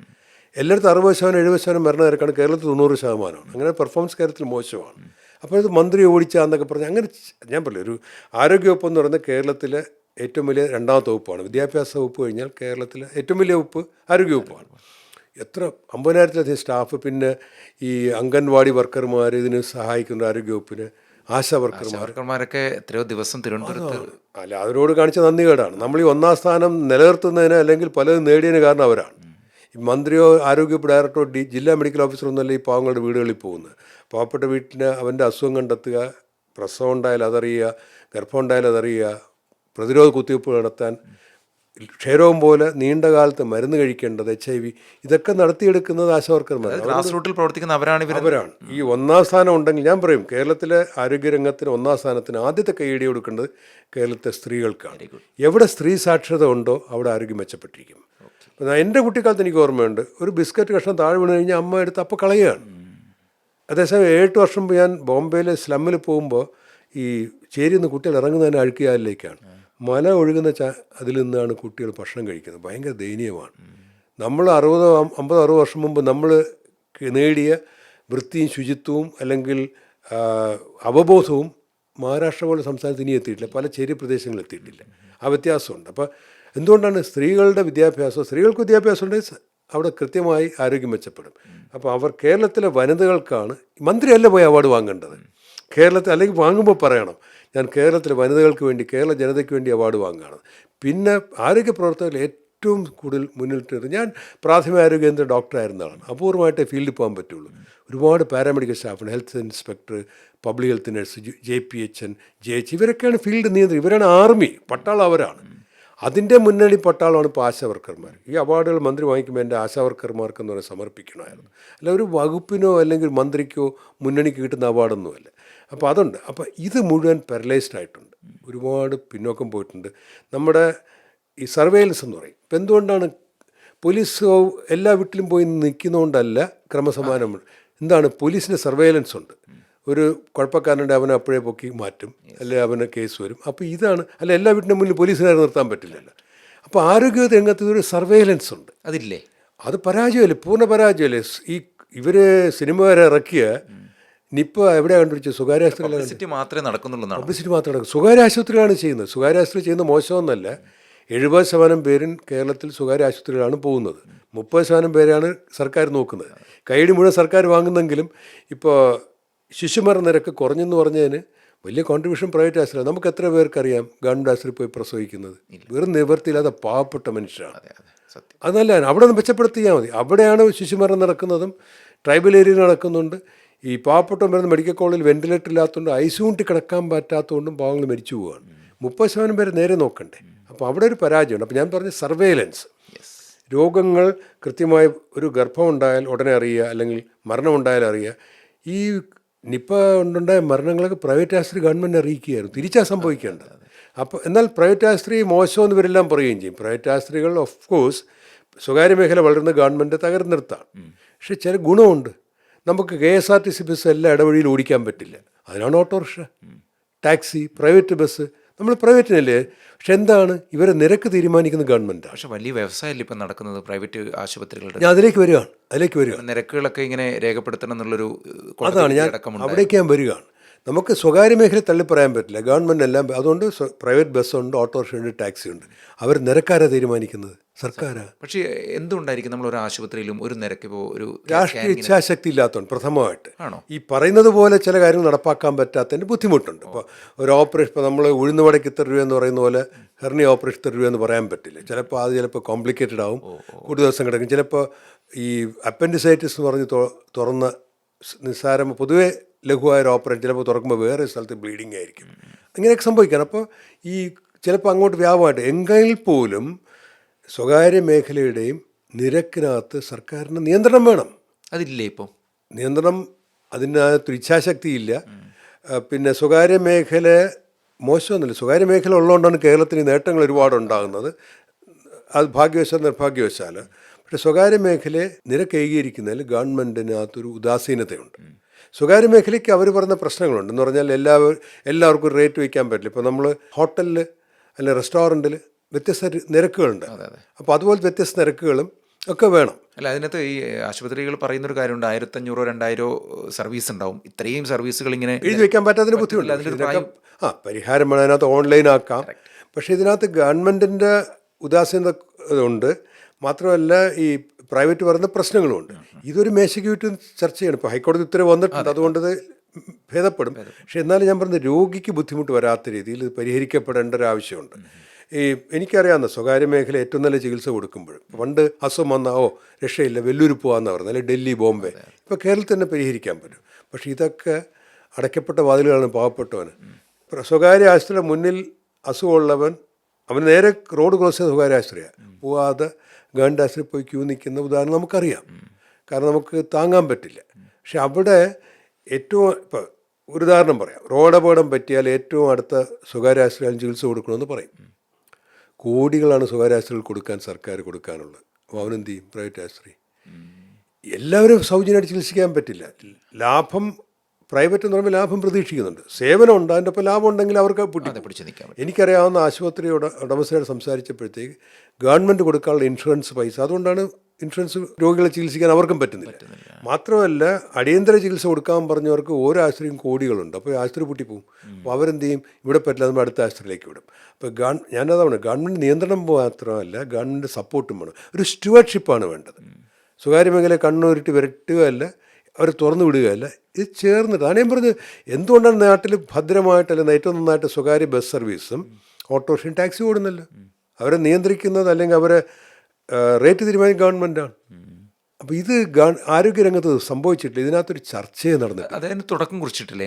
എല്ലായിടത്തും 60%, 70% മരണനിരക്കാണ്. കേരളത്തിൽ 90%. അങ്ങനെ പെർഫോമൻസ് കേരളത്തിൽ മോശമാണ്. അപ്പോൾ ഇത് മന്ത്രി ഓടിച്ചാന്നൊക്കെ പറഞ്ഞ് അങ്ങനെ ഞാൻ പറയില്ല. ഒരു ആരോഗ്യവകുപ്പ് എന്ന് പറയുന്നത് കേരളത്തിലെ ഏറ്റവും വലിയ രണ്ടാമത്തെ വകുപ്പാണ്. വിദ്യാഭ്യാസ വകുപ്പ് കഴിഞ്ഞാൽ കേരളത്തിലെ ഏറ്റവും വലിയ വകുപ്പ് ആരോഗ്യവകുപ്പാണ്. എത്ര 50,000-ലധികം സ്റ്റാഫ്, പിന്നെ ഈ അംഗൻവാടി വർക്കർമാർ, ഇതിന് സഹായിക്കുന്ന ആരോഗ്യവകുപ്പിന് ആശാ വർക്കർമാരൊക്കെ എത്രയോ ദിവസം തിരുവനന്തപുരത്ത്. അല്ല, അവരോട് കാണിച്ച നന്ദികേടാണ്. നമ്മൾ ഈ ഒന്നാം സ്ഥാനം നിലനിർത്തുന്നതിന് അല്ലെങ്കിൽ പലതും നേടിയതിന് കാരണം അവരാണ്. ഈ മന്ത്രിയോ ആരോഗ്യവകുപ്പ് ഡയറക്ടറോ ജില്ലാ മെഡിക്കൽ ഓഫീസറോ ഒന്നല്ല ഈ പാവങ്ങളുടെ വീടുകളിൽ പോകുന്നത്. പാവപ്പെട്ട വീട്ടിന് അവൻ്റെ അസുഖം കണ്ടെത്തുക, പ്രസവം ഉണ്ടായാൽ അതറിയുക, ഗർഭം ഉണ്ടായാൽ അതറിയുക, പ്രതിരോധ കുത്തിവയ്പ്പ് നടത്താൻ, ക്ഷയരോഗം പോലെ നീണ്ട കാലത്ത് മരുന്ന് കഴിക്കേണ്ടത്, HIV, ഇതൊക്കെ നടത്തിയെടുക്കുന്നത് ആശാവർക്കർമാരാണ്. ഗ്രാസ് റൂട്ടിൽ പ്രവർത്തിക്കുന്ന അവരാണ്. ഈ ഒന്നാം സ്ഥാനം ഉണ്ടെങ്കിൽ ഞാൻ പറയും കേരളത്തിലെ ആരോഗ്യരംഗത്തിന് ഒന്നാം സ്ഥാനത്തിന് ആദ്യത്തെ കൈയടി കൊടുക്കേണ്ടത് കേരളത്തിലെ സ്ത്രീകൾക്കാണ്. എവിടെ സ്ത്രീ സാക്ഷരത ഉണ്ടോ അവിടെ ആരോഗ്യം മെച്ചപ്പെട്ടിരിക്കും. എൻ്റെ കുട്ടിക്കാലത്ത് എനിക്ക് ഓർമ്മയുണ്ട്, ഒരു ബിസ്ക്കറ്റ് കഷ്ണം താഴെ വീണ് കഴിഞ്ഞാൽ അമ്മ എടുത്ത് അപ്പോൾ കളയുകയാണ്. അതേസമയം 7 വർഷം ഞാൻ ബോംബെയിലെ സ്ലമ്മിൽ പോകുമ്പോൾ ഈ ചേരിയിൽ നിന്ന് കുട്ടികൾ ഇറങ്ങുന്നതിന് അഴുക്കിയാലിലേക്കാണ്. മല ഒഴുകുന്ന അതിൽ നിന്നാണ് കുട്ടികൾ ഭക്ഷണം കഴിക്കുന്നത്. ഭയങ്കര ദയനീയമാണ്. നമ്മൾ 50-60 വർഷം മുമ്പ് നമ്മൾ നേടിയ വൃത്തിയും ശുചിത്വവും അല്ലെങ്കിൽ അവബോധവും മഹാരാഷ്ട്ര പോലെ സംസ്ഥാനത്ത് ഇനി എത്തിയിട്ടില്ല, പല ചേരി പ്രദേശങ്ങളിൽ എത്തിയിട്ടില്ല. ആ വ്യത്യാസമുണ്ട്. അപ്പോൾ എന്തുകൊണ്ടാണ് സ്ത്രീകളുടെ വിദ്യാഭ്യാസം, സ്ത്രീകൾക്ക് വിദ്യാഭ്യാസം ഉണ്ടെങ്കിൽ അവിടെ കൃത്യമായി ആരോഗ്യം മെച്ചപ്പെടും. അപ്പോൾ കേരളത്തിലെ വനിതകൾക്കാണ് മന്ത്രിയല്ല പോയി അവാർഡ് വാങ്ങേണ്ടത്. കേരളത്തിൽ അല്ലെങ്കിൽ വാങ്ങുമ്പോൾ പറയണം, ഞാൻ കേരളത്തിലെ വനിതകൾക്ക് വേണ്ടി, കേരള ജനതയ്ക്ക് വേണ്ടി അവാർഡ് വാങ്ങുകയാണ്. പിന്നെ ആരോഗ്യ പ്രവർത്തകരിൽ ഏറ്റവും കൂടുതൽ മുന്നിട്ട് ഞാൻ പ്രാഥമിക ആരോഗ്യ കേന്ദ്ര ഡോക്ടറായിരുന്നതാണ്. അപൂർവമായിട്ടേ ഫീൽഡിൽ പോകാൻ പറ്റുള്ളൂ. ഒരുപാട് പാരാമെഡിക്കൽ സ്റ്റാഫുണ്ട്, health inspector, public health nurse, JPHN, JH, ഇവരൊക്കെയാണ് ഫീൽഡ് നിയന്ത്രണം. ഇവരാണ് ആർമി, പട്ടാളം അവരാണ്. അതിൻ്റെ മുന്നണി പട്ടാളമാണ് ഇപ്പോൾ ആശാവർക്കർമാർ. ഈ അവാർഡുകൾ മന്ത്രി വാങ്ങിക്കുമ്പോൾ എൻ്റെ ആശാവർക്കർമാർക്കെന്ന് പറഞ്ഞാൽ സമർപ്പിക്കണമായിരുന്നു. അല്ല ഒരു വകുപ്പിനോ അല്ലെങ്കിൽ മന്ത്രിക്കോ മുന്നണിക്ക് കിട്ടുന്ന അവാർഡൊന്നുമല്ല. അപ്പോൾ അതുണ്ട്. അപ്പോൾ ഇത് മുഴുവൻ പാരലൈസ്ഡ് ആയിട്ടുണ്ട്, ഒരുപാട് പിന്നോക്കം പോയിട്ടുണ്ട്. നമ്മുടെ ഈ സർവേലൻസ് എന്ന് പറയും. ഇപ്പം എന്തുകൊണ്ടാണ് പോലീസ് എല്ലാ വീട്ടിലും പോയി നിൽക്കുന്നതുകൊണ്ടല്ല ക്രമസമാധാനം. എന്താണ്, പോലീസിന് സർവേലൻസ് ഉണ്ട്. ഒരു കുഴപ്പക്കാരനുണ്ട്, അവനെ അപ്പോഴേ പൊക്കി മാറ്റും, അല്ലെ അവന് കേസ് വരും. അപ്പോൾ ഇതാണ്, അല്ല എല്ലാ വീട്ടിൻ്റെ മുന്നിൽ പോലീസുകാരെ നിർത്താൻ പറ്റില്ലല്ലോ. അപ്പോൾ ആരോഗ്യ രംഗത്ത് ഒരു സർവേലൻസ് ഉണ്ട്. അതില്ലേ? അത് പരാജയമല്ലേ, പൂർണ്ണ പരാജയമല്ലേ. ഇവർ സിനിമകാരെ ഇറക്കിയ നിപ്പ എവിടെയാണ് കണ്ടുപിടിച്ചത്? സ്വകാര്യ ആശുപത്രിയിലാണ്. പബ്ലിസിറ്റി മാത്രമേ നടക്കുന്നുള്ളൂ. പബ്ലിസിറ്റി മാത്രമേ നടക്കും. സ്വകാര്യ ആശുപത്രികളാണ് ചെയ്യുന്നത്. സ്വകാര്യ ആശുപത്രി ചെയ്യുന്ന മോശമെന്നല്ല. 70% പേരും കേരളത്തിൽ സ്വകാര്യ ആശുപത്രികളാണ് പോകുന്നത്. 30% പേരാണ് സർക്കാർ നോക്കുന്നത്. കൈയടി മുഴുവൻ സർക്കാർ വാങ്ങുന്നെങ്കിലും ഇപ്പോൾ ശിശുമരണ നിരക്ക് കുറഞ്ഞെന്ന് പറഞ്ഞതിന് വലിയ കോൺട്രിബ്യൂഷൻ പ്രൈവറ്റ് ആശുപത്രി. നമുക്ക് എത്ര പേർക്കറിയാം ഗവൺമെൻറ് ആശുപത്രി പോയി പ്രസവിക്കുന്നത്? വെറും നിവൃത്തിയില്ലാതെ പാവപ്പെട്ട മനുഷ്യരാണ്. അതല്ല, അവിടെ ഒന്ന് മെച്ചപ്പെടുത്തിയാൽ മതി. അവിടെയാണ് ശിശുമരണം നടക്കുന്നതും ട്രൈബൽ ഏരിയയിൽ നടക്കുന്നുണ്ട്. ഈ പാവപ്പെട്ട വരുന്ന മെഡിക്കൽ കോളേജിൽ വെന്റിലേറ്റർ ഇല്ലാത്തതുകൊണ്ട് ഐസിയൂട്ടി കിടക്കാൻ പറ്റാത്തതുകൊണ്ടും പാവങ്ങൾ മരിച്ചു പോവുകയാണ്. 30% പേര് നേരെ നോക്കണ്ടേ? അപ്പോൾ അവിടെ ഒരു പരാജയമുണ്ട്. അപ്പോൾ ഞാൻ പറഞ്ഞ സർവേലൻസ്, രോഗങ്ങൾ കൃത്യമായി ഒരു ഗർഭം ഉണ്ടായാൽ ഉടനെ അറിയുക, അല്ലെങ്കിൽ മരണം ഉണ്ടായാൽ അറിയുക. ഈ നിപ്പ കൊണ്ടുണ്ടായ മരണങ്ങളൊക്കെ പ്രൈവറ്റ് ആശുപത്രി ഗവൺമെൻറ് അറിയിക്കുകയായിരുന്നു. തിരിച്ചാൽ സംഭവിക്കേണ്ടത്. അപ്പോൾ എന്നാൽ പ്രൈവറ്റ് ആശുപത്രി മോശമെന്ന് ഇവരെല്ലാം പറയുകയും ചെയ്യും. പ്രൈവറ്റ് ആശുപത്രികൾ ഓഫ് കോഴ്സ് സ്വകാര്യ മേഖല വളരുന്ന ഗവൺമെൻറ് തകർന്നിർത്താണ്. പക്ഷേ ചില ഗുണമുണ്ട്. നമുക്ക് KSRTC ബസ് എല്ലാ ഇടവഴിയിൽ ഓടിക്കാൻ പറ്റില്ല. അതിനാണ് ഓട്ടോറിക്ഷ, ടാക്സി, പ്രൈവറ്റ് ബസ്. നമ്മൾ പ്രൈവറ്റിനല്ലേ. പക്ഷെ എന്താണ്, ഇവരെ നിരക്ക് തീരുമാനിക്കുന്ന ഗവൺമെൻറ്റാണ്. പക്ഷെ വലിയ വ്യവസായമല്ലേ ഇപ്പം നടക്കുന്നത് പ്രൈവറ്റ് ആശുപത്രികളുടെ. ഞാൻ അതിലേക്ക് വരികയാണ്. നിരക്കുകളൊക്കെ ഇങ്ങനെ രേഖപ്പെടുത്തണം എന്നുള്ളൊരു, അതാണ് ഞാൻ അവിടേക്ക് ഞാൻ വരികയാണ്. നമുക്ക് സ്വകാര്യ മേഖല തള്ളിപ്പറയാൻ പറ്റില്ല. ഗവൺമെൻറ് എല്ലാം, അതുകൊണ്ട് പ്രൈവറ്റ് ബസ്സുണ്ട്, ഓട്ടോറിക്ഷ ഉണ്ട്, ടാക്സി ഉണ്ട്. അവർ നിരക്കാരാ തീരുമാനിക്കുന്നത്? സർക്കാരാണ്. പക്ഷേ എന്തുകൊണ്ടായിരിക്കും നമ്മൾ ഒരു ആശുപത്രിയിലും ഒരു നിരക്ക് ഇപ്പോൾ ഒരു രാഷ്ട്രീയ ഇച്ഛാശക്തി ഇല്ലാത്തതുകൊണ്ട് പ്രഥമമായിട്ട് ആണോ ഈ പറയുന്നത് പോലെ ചില കാര്യങ്ങൾ നടപ്പാക്കാൻ പറ്റാത്തതിൻ്റെ ബുദ്ധിമുട്ടുണ്ട്. ഇപ്പോൾ ഒരു ഓപ്പറേഷൻ, ഇപ്പോൾ നമ്മൾ ഉഴുന്നുവടയ്ക്ക് ഇത്ര രൂപ എന്ന് പറയുന്ന പോലെ ഹെർണി ഓപ്പറേഷൻ ഇത്ര രൂപ എന്ന് പറയാൻ പറ്റില്ല. ചിലപ്പോൾ കോംപ്ലിക്കേറ്റഡ് ആവും, കൂടുതൽ ദിവസം കിടക്കും. ചിലപ്പോൾ ഈ അപ്പൻഡിസൈറ്റിസ് എന്ന് പറഞ്ഞ് തുറന്ന നിസ്സാരം പൊതുവെ ലഘുവായ ഒരു ഓപ്പറേഷൻ ചിലപ്പോൾ തുറക്കുമ്പോൾ വേറെ സ്ഥലത്ത് ബ്ലീഡിങ് ആയിരിക്കും. അങ്ങനെയൊക്കെ സംഭവിക്കണം. അപ്പോൾ ഈ ചിലപ്പോൾ അങ്ങോട്ട് വ്യാപകമായിട്ട് എങ്കിൽ പോലും സ്വകാര്യ മേഖലയുടെയും നിരക്കിനകത്ത് സർക്കാരിന് നിയന്ത്രണം വേണം. അതില്ലേ ഇപ്പോൾ? നിയന്ത്രണം അതിനകത്ത് ഇച്ഛാശക്തിയില്ല. പിന്നെ സ്വകാര്യ മേഖല മോശമൊന്നുമില്ല. സ്വകാര്യ മേഖല ഉള്ളതുകൊണ്ടാണ് കേരളത്തിന് നേട്ടങ്ങൾ ഒരുപാട് ഉണ്ടാകുന്നത്. അത് ഭാഗ്യവശാൽ നിർഭാഗ്യവശാൽ. പക്ഷേ സ്വകാര്യ മേഖലയെ നിരക്ക് ഏകീകരിക്കുന്നതിൽ ഗവൺമെൻറ്റിനകത്തൊരു ഉദാസീനതയുണ്ട്. സ്വകാര്യ മേഖലയ്ക്ക് അവർ പറയുന്ന പ്രശ്നങ്ങളുണ്ട്. എന്ന് പറഞ്ഞാൽ എല്ലാവർക്കും റേറ്റ് വയ്ക്കാൻ പറ്റില്ല. ഇപ്പോൾ നമ്മൾ ഹോട്ടലിൽ അല്ലെങ്കിൽ റെസ്റ്റോറൻറ്റിൽ വ്യത്യസ്ത നിരക്കുകളുണ്ട്. അപ്പോൾ അതുപോലെ വ്യത്യസ്ത നിരക്കുകളും ഒക്കെ വേണം. അല്ല, അതിനകത്ത് ഈ ആശുപത്രികൾ പറയുന്നൊരു കാര്യമുണ്ട്, 1500 2000 സർവീസ് ഉണ്ടാവും. ഇത്രയും സർവീസുകൾ ഇങ്ങനെ എഴുതി വയ്ക്കാൻ പറ്റാത്തതിന് ബുദ്ധിമുട്ട്. പരിഹാരം വേണം. അതിനകത്ത് ഓൺലൈനാക്കാം. പക്ഷേ ഇതിനകത്ത് ഗവൺമെൻറ്റിൻ്റെ ഉദാസീനത ഉണ്ട്. മാത്രമല്ല ഈ പ്രൈവറ്റ് പറയുന്ന പ്രശ്നങ്ങളുമുണ്ട്. ഇതൊരു മേശയ്ക്ക് ചുറ്റും ചർച്ച ചെയ്യണം. ഇപ്പോൾ ഹൈക്കോടതി ഉത്തരവ് വന്നിട്ടുണ്ട്, അതുകൊണ്ടത് ഭേദപ്പെടും. പക്ഷേ എന്നാലും ഞാൻ പറഞ്ഞത് രോഗിക്ക് ബുദ്ധിമുട്ട് വരാത്ത രീതിയിൽ ഇത് പരിഹരിക്കപ്പെടേണ്ട ഒരു ആവശ്യമുണ്ട്. ഈ എനിക്കറിയാവുന്ന സ്വകാര്യ മേഖല ഏറ്റവും നല്ല ചികിത്സ കൊടുക്കുമ്പോൾ പണ്ട് അസുഖം വന്നാ രക്ഷയില്ല, വെല്ലൂർ പോകാമെന്ന് പറഞ്ഞത്, അല്ലെങ്കിൽ ഡൽഹി, ബോംബെ. ഇപ്പോൾ കേരളത്തിൽ തന്നെ പരിഹരിക്കാൻ പറ്റും. പക്ഷേ ഇതൊക്കെ അടയ്ക്കപ്പെട്ട വാതിലുകളാണ് പാവപ്പെട്ടവന്. സ്വകാര്യ ആശുപത്രിയുടെ മുന്നിൽ അസുഖമുള്ളവൻ അവൻ നേരെ റോഡ് ക്രോസ് ചെയ്ത സ്വകാര്യ ആശുപത്രിയാണ്, പോവാതെ ഗവൺമെൻറ് ആശുപത്രി പോയി ക്യൂ നിൽക്കുന്ന ഉദാഹരണം നമുക്കറിയാം. കാരണം നമുക്ക് താങ്ങാൻ പറ്റില്ല. പക്ഷെ അവിടെ ഏറ്റവും ഇപ്പോൾ ഒരു ഉദാഹരണം പറയാം. റോഡ് അപകടം പറ്റിയാൽ ഏറ്റവും അടുത്ത സ്വകാര്യ ആശുപത്രിയിൽ ചികിത്സ കൊടുക്കണമെന്ന് പറയും. കോടികളാണ് സ്വകാര്യ ആശുപത്രികൾ കൊടുക്കാൻ സർക്കാർ കൊടുക്കാനുള്ളത്. അപ്പോൾ അവനെന്ത് ചെയ്യും? പ്രൈവറ്റ് ആശുപത്രി. എല്ലാവരും സൗജന്യമായിട്ട് ചികിത്സിക്കാൻ പറ്റില്ല. ലാഭം പ്രൈവറ്റ് എന്ന് പറയുമ്പോൾ ലാഭം പ്രതീക്ഷിക്കുന്നുണ്ട്. സേവനം ഉണ്ട്, അതിൻ്റെ ഒപ്പം ലാഭം ഉണ്ടെങ്കിൽ അവർക്ക് പിടിച്ചു നിൽക്കാം. എനിക്കറിയാവുന്ന ആശുപത്രിയോട് ഉടമസ്ഥയോട് സംസാരിച്ചപ്പോഴത്തേക്ക് ഗവൺമെൻറ് കൊടുക്കാനുള്ള ഇൻഷുറൻസ് പൈസ, അതുകൊണ്ടാണ് ഇൻഷുറൻസ് രോഗികളെ ചികിത്സിക്കാൻ അവർക്കും പറ്റുന്നില്ല. മാത്രമല്ല അടിയന്തര ചികിത്സ കൊടുക്കാൻ പറഞ്ഞവർക്ക് ഓരോ ആശുപത്രിയും കോടികളുണ്ട്. അപ്പോൾ ആശുപത്രി പൂട്ടിപ്പോവും. അപ്പോൾ അവരെന്ത് ചെയ്യും? ഇവിടെ പറ്റില്ല, നമ്മൾ അടുത്ത ആശുപത്രിയിലേക്ക് വിടും. അപ്പോൾ ഞാനതാണ് ഗവൺമെൻറ് നിയന്ത്രണം മാത്രമല്ല, ഗവൺമെൻറ് സപ്പോർട്ടും വേണം. ഒരു സ്റ്റുവർഡ്ഷിപ്പാണ് വേണ്ടത്. സ്വകാര്യ മേഖല കണ്ണൂരിട്ട് വിരട്ടുകയല്ല, അവർ തുറന്നു വിടുകയല്ല, ഇത് ചേർന്നിട്ട്. അതാണ് ഞാൻ പറഞ്ഞത്, എന്തുകൊണ്ടാണ് നാട്ടിൽ ഭദ്രമായിട്ടല്ല ഏറ്റവും നന്നായിട്ട് സ്വകാര്യ ബസ് സർവീസും ഓട്ടോറിക്ഷയും ടാക്സി ഓടുന്നല്ലോ. അവരെ നിയന്ത്രിക്കുന്നത് അല്ലെങ്കിൽ അവരെ റേറ്റ് തീരുമാനിക്കുന്ന ഗവൺമെൻറ്റാണ്. അപ്പോൾ ഇത് ആരോഗ്യരംഗത്ത് സംഭവിച്ചിട്ടില്ല. ഇതിനകത്തൊരു ചർച്ചയെ നടന്നിട്ട് അതിന് തുടക്കം കുറിച്ചിട്ടില്ല,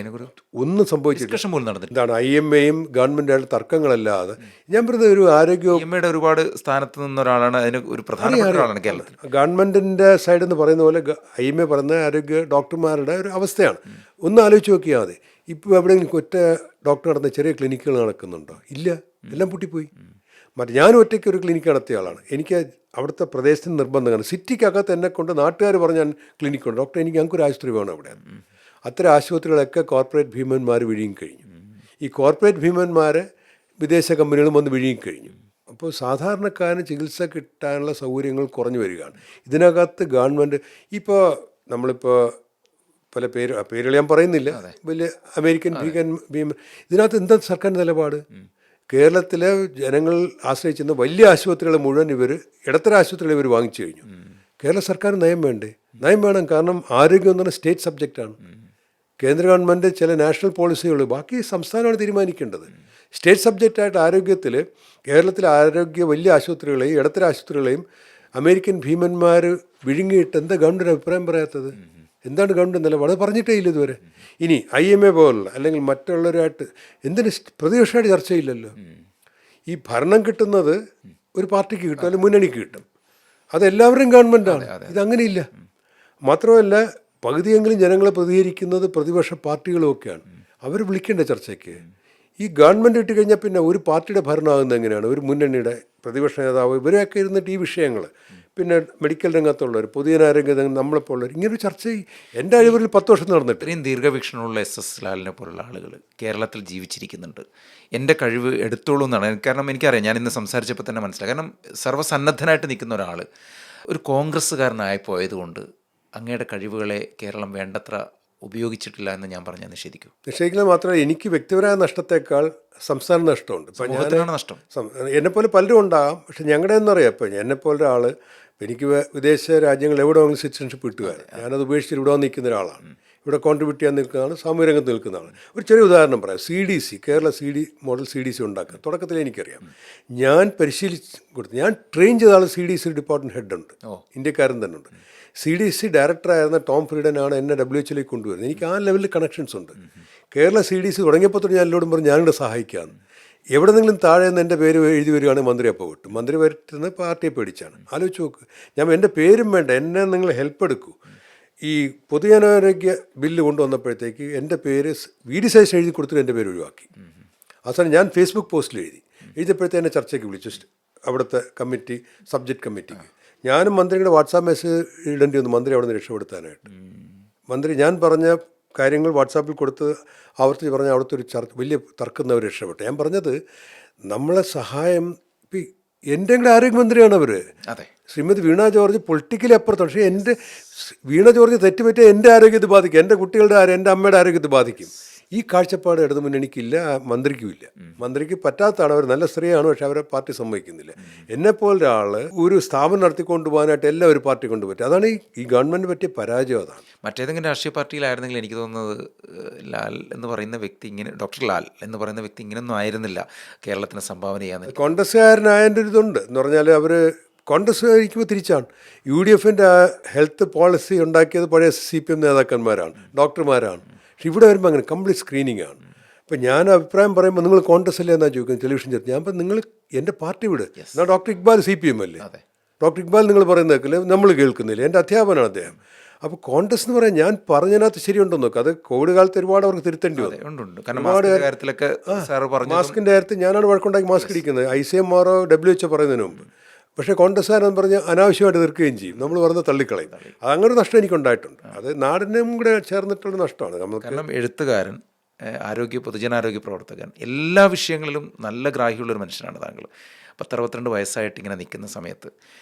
ഒന്നും സംഭവിച്ചിട്ടില്ല. എന്താണ് IMAയും ഗവൺമെൻറ്റായിട്ട് തർക്കങ്ങളല്ലാതെ. ഞാൻ പറഞ്ഞത് ഒരു IMAയുടെ ഒരുപാട് സ്ഥാനത്ത് നിന്ന ഒരാളാണ്, അതിന് ഒരു പ്രധാനപ്പെട്ട ഒരാളാണ് കേരളത്തിൽ. ഗവൺമെൻറ്റിൻ്റെ സൈഡിൽ നിന്ന് പറയുന്ന പോലെ IMA പറയുന്ന ആരോഗ്യ ഡോക്ടർമാരുടെ ഒരു അവസ്ഥയാണ്. ഒന്ന് ആലോചിച്ച് നോക്കിയാൽ മതി. ഇപ്പോൾ എവിടെയെങ്കിലും ഒറ്റ ഡോക്ടർ നടന്ന ചെറിയ ക്ലിനിക്കുകൾ നടക്കുന്നുണ്ടോ? ഇല്ല, എല്ലാം പൂട്ടിപ്പോയി. മറ്റേ ഞാനും ഒറ്റയ്ക്ക് ഒരു ക്ലിനിക്ക് നടത്തിയ ആളാണ്. എനിക്ക് അവിടുത്തെ പ്രദേശത്തിന് നിർബന്ധമാണ്. സിറ്റിക്കകത്ത് എന്നെ കൊണ്ട് നാട്ടുകാർ പറഞ്ഞ് ഞാൻ ക്ലിനിക്കുണ്ട്, ഡോക്ടർ ഞങ്ങൾക്കൊരു ആശുപത്രി വേണം അവിടെ. അത്തരം ആശുപത്രികളൊക്കെ കോർപ്പറേറ്റ് ഭീമന്മാർ വിഴുങ്ങി കഴിഞ്ഞു. ഈ കോർപ്പറേറ്റ് ഭീമന്മാരെ വിദേശ കമ്പനികളും വന്ന് വിഴുങ്ങി കഴിഞ്ഞു. അപ്പോൾ സാധാരണക്കാരന് ചികിത്സ കിട്ടാനുള്ള സൗകര്യങ്ങൾ കുറഞ്ഞു വരികയാണ്. ഇതിനകത്ത് ഗവൺമെൻറ് ഇപ്പോൾ നമ്മളിപ്പോൾ പല പേരുകൾ ഞാൻ പറയുന്നില്ല, വലിയ അമേരിക്കൻ ഭീമൻ. ഇതിനകത്ത് എന്താ സർക്കാർ നിലപാട്? കേരളത്തിലെ ജനങ്ങൾ ആശ്രയിച്ചിരുന്ന വലിയ ആശുപത്രികളെ മുഴുവൻ ഇടത്തരം ആശുപത്രികൾ ഇവർ വാങ്ങിച്ചു കഴിഞ്ഞു. കേരള സർക്കാർ നയം വേണ്ടേ? നയം വേണം. കാരണം ആരോഗ്യം എന്ന് പറഞ്ഞാൽ സ്റ്റേറ്റ് സബ്ജക്റ്റാണ്. കേന്ദ്ര ഗവൺമെൻറ് ചില നാഷണൽ പോളിസികൾ, ബാക്കി സംസ്ഥാനമാണ് തീരുമാനിക്കേണ്ടത്. സ്റ്റേറ്റ് സബ്ജക്റ്റായിട്ട് ആരോഗ്യത്തിൽ കേരളത്തിലെ വലിയ ആശുപത്രികളെയും ഇടത്തരം ആശുപത്രികളെയും അമേരിക്കൻ ഭീമന്മാർ വിഴുങ്ങിയിട്ട് എന്താ ഗവൺമെൻറ് അഭിപ്രായം പറയാത്തത്? എന്താണ് ഗവൺമെൻറ് നിലപാട്? അത് പറഞ്ഞിട്ടേ ഇല്ല ഇതുവരെ. ഇനി IMA പോലുള്ള അല്ലെങ്കിൽ മറ്റുള്ളവരായിട്ട് എന്തിന് പ്രതിപക്ഷമായിട്ട് ചർച്ചയില്ലല്ലോ. ഈ ഭരണം കിട്ടുന്നത് ഒരു പാർട്ടിക്ക് കിട്ടും, അല്ലെങ്കിൽ മുന്നണിക്ക് കിട്ടും. അതെല്ലാവരും ഗവൺമെൻറ്റാണ്. ഇതങ്ങനെയില്ല. മാത്രമല്ല പകുതിയെങ്കിലും ജനങ്ങളെ പ്രതികരിക്കുന്നത് പ്രതിപക്ഷ പാർട്ടികളുമൊക്കെയാണ്. അവർ വിളിക്കേണ്ട ചർച്ചയ്ക്ക്. ഈ ഗവൺമെൻറ് കിട്ടിക്കഴിഞ്ഞാൽ പിന്നെ ഒരു പാർട്ടിയുടെ ഭരണമാകുന്നത് എങ്ങനെയാണ്? ഒരു മുന്നണിയുടെ പ്രതിപക്ഷ നേതാവ് ഇവരെയൊക്കെ ഇരുന്നിട്ട് ഈ വിഷയങ്ങൾ, പിന്നെ മെഡിക്കൽ രംഗത്തുള്ളവർ, പൊതുജനാരോഗ്യ രംഗം, നമ്മളെപ്പോലുള്ളവർ, ഇങ്ങനൊരു ചർച്ച എൻ്റെ അഴിവരിൽ 10 വർഷം നടന്നിട്ട്. ഇത്രയും ദീർഘവീക്ഷണമുള്ള SS ലാലിനെ പോലുള്ള ആളുകൾ കേരളത്തിൽ ജീവിച്ചിരിക്കുന്നുണ്ട്. എൻ്റെ കഴിവ് എടുത്തോളൂ എന്നാണ്. കാരണം എനിക്കറിയാം, ഞാൻ ഇന്ന് സംസാരിച്ചപ്പോൾ തന്നെ മനസ്സിലായി. കാരണം സർവ്വസന്നദ്ധനായിട്ട് നിൽക്കുന്ന ഒരാൾ ഒരു കോൺഗ്രസ്സുകാരനായി പോയതുകൊണ്ട് അങ്ങയുടെ കഴിവുകളെ കേരളം വേണ്ടത്ര ഉപയോഗിച്ചിട്ടില്ല എന്ന് ഞാൻ പറഞ്ഞാൽ നിഷേധിക്കുന്നത് മാത്രമല്ല, എനിക്ക് വ്യക്തിപരമായ നഷ്ടത്തേക്കാൾ സംസ്ഥാന നഷ്ടമുണ്ട്. ഇപ്പം നഷ്ടം എന്നെപ്പോലെ പലരും ഉണ്ടാകാം. പക്ഷെ ഞങ്ങളുടെ എന്നറിയാം, ഇപ്പം എന്നെപ്പോലെ ഒരാൾ, എനിക്ക് വിദേശ രാജ്യങ്ങൾ എവിടെ വേണമെങ്കിലും സിറ്റിസൺഷിപ്പ് കിട്ടുകയാണ്. ഞാനത് ഉപേക്ഷിച്ച് ഇവിടെ വന്ന് നിൽക്കുന്ന ഒരാളാണ്. ഇവിടെ കോൺട്രിബ്യൂട്ട് ചെയ്യാൻ നിൽക്കുന്നതാണ്, സാമൂഹ്യ രംഗത്ത് നിൽക്കുന്നതാണ്. ഒരു ചെറിയ ഉദാഹരണം പറയാം. CDC, കേരള മോഡൽ CDC ഉണ്ടാക്കുക തുടക്കത്തിൽ എനിക്കറിയാം. ഞാൻ പരിശീലിച്ച് കൊടുത്തു, ഞാൻ ട്രെയിൻ ചെയ്ത ആൾ CDC ഡിപ്പാർട്ട്മെൻറ്റ് ഹെഡുണ്ട്, ഇന്ത്യക്കാരൻ തന്നെ ഉണ്ട്. CDC ഡയറക്ടറായിരുന്ന ടോം ഫ്രീഡനാണ് എന്നെ WHO കൊണ്ടുവരുന്നത്. എനിക്ക് ആ ലെവലിൽ കണക്ഷൻസ് ഉണ്ട്. കേരള CDC തുടങ്ങിയപ്പോൾ തൊട്ട് ഞാൻ എല്ലാവരും പറഞ്ഞു ഞാനിവിടെ സഹായിക്കാമെന്ന്. എവിടെന്നെങ്കിലും താഴെ നിന്ന് എൻ്റെ പേര് എഴുതി വരികയാണെങ്കിൽ മന്ത്രി അപ്പോൾ വിട്ടു. മന്ത്രി വരുത്തുന്നത് പാർട്ടിയെ പേടിച്ചാണ്. ആലോചിച്ച് നോക്ക്, ഞാൻ എൻ്റെ പേരും വേണ്ട, എന്നെ നിങ്ങൾ ഹെൽപ്പ് എടുക്കൂ. ഈ പൊതുജനാരോഗ്യ ബില്ല് കൊണ്ടുവന്നപ്പോഴത്തേക്ക് എൻ്റെ പേര് VD സതീശൻ എഴുതി കൊടുത്തിട്ട് എൻ്റെ പേര് ഒഴിവാക്കി. അവസാനം ഞാൻ ഫേസ്ബുക്ക് പോസ്റ്റിൽ എഴുതിയപ്പോഴത്തെ എന്നെ ചർച്ചയ്ക്ക് വിളിച്ചു, അവിടുത്തെ കമ്മിറ്റി, സബ്ജക്റ്റ് കമ്മിറ്റിക്ക്. ഞാനും മന്ത്രിയുടെ വാട്സാപ്പ് മെസ്സേജ് ഇടേണ്ടി വന്നു മന്ത്രി അവിടെ നിന്ന് രക്ഷപ്പെടുത്താനായിട്ട്. മന്ത്രി ഞാൻ പറഞ്ഞ കാര്യങ്ങൾ വാട്സാപ്പിൽ കൊടുത്ത് ആവർത്തിച്ച് പറഞ്ഞ അവിടുത്തെ ഒരു വലിയ തർക്കം അവർ രക്ഷപ്പെട്ടു. ഞാൻ പറഞ്ഞത് നമ്മളെ സഹായം ഇപ്പം എൻ്റെ കൂടെ ആരോഗ്യമന്ത്രിയാണ് അവർ. ശ്രീമതി വീണ ജോർജ് പൊളിറ്റിക്കലി അപ്പുറത്താണ്. പക്ഷേ എൻ്റെ വീണ ജോർജ് തെറ്റുപറ്റിയ എൻ്റെ ആരോഗ്യത്തെ ബാധിക്കും, എൻ്റെ കുട്ടികളുടെ എൻ്റെ അമ്മയുടെ ആരോഗ്യത്തെ ബാധിക്കും. ഈ കാഴ്ചപ്പാട് ഇടതുമുന്നണിക്കില്ല, മന്ത്രിക്കുമില്ല. മന്ത്രിക്ക് പറ്റാത്തതാണ്, അവർ നല്ല സ്ത്രീയാണ്, പക്ഷെ അവരെ പാർട്ടി സമ്മതിക്കുന്നില്ല. എന്നെപ്പോലൊരാൾ ഒരു സ്ഥാപനം നടത്തിക്കൊണ്ട് പോകാനായിട്ട് എല്ലാം ഒരു പാർട്ടി കൊണ്ടുപറ്റും. അതാണ് ഈ ഗവൺമെൻറ് പറ്റിയ പരാജയം. അതാണ്. മറ്റേതെങ്കിലും രാഷ്ട്രീയ പാർട്ടിയിലായിരുന്നെങ്കിൽ എനിക്ക് തോന്നുന്നത് ലാൽ എന്ന് പറയുന്ന വ്യക്തി ഇങ്ങനെ, ഡോക്ടർ ലാൽ എന്ന് പറയുന്ന വ്യക്തി ഇങ്ങനെയൊന്നും ആയിരുന്നില്ല കേരളത്തിന് സംഭാവന ചെയ്യാൻ. കോൺഗ്രസ്സുകാരനായതിൻ്റെ ഇതുണ്ട് എന്ന് പറഞ്ഞാൽ അവർ കോൺഗ്രസ് കഴിക്കുമ്പോൾ തിരിച്ചാണ്. UDFൻ്റെ ഹെൽത്ത് പോളിസി ഉണ്ടാക്കിയത് പഴയ CPM നേതാക്കന്മാരാണ്, ഡോക്ടർമാരാണ്. പക്ഷെ ഇവിടെ വരുമ്പോൾ അങ്ങനെ കംപ്ലീറ്റ് സ്ക്രീനിങ് ആണ്. ഇപ്പം ഞാൻ അഭിപ്രായം പറയുമ്പോൾ നിങ്ങൾ കോൺഗ്രസ് അല്ലേ എന്നാണ് ചോദിക്കുന്നത് ടെലിവിഷൻ ചേർത്ത്. ഞാൻ ഇപ്പം നിങ്ങൾ എൻ്റെ പാർട്ടി വിട്. എന്നാൽ ഡോക്ടർ ഇക്ബാൽ CPM അല്ലേ? ഡോക്ടർ ഇക്ബാൽ നിങ്ങൾ പറയുന്നത് കേൾക്കില്ല, നമ്മൾ കേൾക്കുന്നില്ല. എൻ്റെ അധ്യാപനാണ് അദ്ദേഹം. അപ്പോൾ കോൺഗ്രസ് എന്ന് പറയാൻ ഞാൻ പറഞ്ഞതിനകത്ത് ശരിയുണ്ടോ നോക്കുക. അത് കോവിഡ് കാലത്ത് ഒരുപാട് അവർക്ക് തിരുത്തേണ്ടി വന്നു. മാസ്കിൻ്റെ കാര്യത്തിൽ ഞാനാണ് വഴക്കുണ്ടാക്കി മാസ്ക് ഇടിക്കുന്നത്, ICMR WHO പറയുന്നതിന് മുമ്പ്. പക്ഷേ കോൺഗ്രസ്സുകാരെന്ന് പറഞ്ഞ് അനാവശ്യമായിട്ട് തീർക്കുകയും ചെയ്യും, നമ്മൾ പറഞ്ഞ് തള്ളിക്കളയും. അതങ്ങനെ നഷ്ടം എനിക്കുണ്ടായിട്ടുണ്ട്. അത് നാടിനും കൂടെ ചേർന്നിട്ടുള്ള നഷ്ടമാണ് നമുക്ക്. കാരണം എഴുത്തുകാരൻ, പൊതുജനാരോഗ്യ പ്രവർത്തകൻ, എല്ലാ വിഷയങ്ങളിലും നല്ല ഗ്രാഹ്യമുള്ളൊരു മനുഷ്യനാണ് താങ്കൾ. 10-62 വയസ്സായിട്ട് ഇങ്ങനെ നിൽക്കുന്ന സമയത്ത്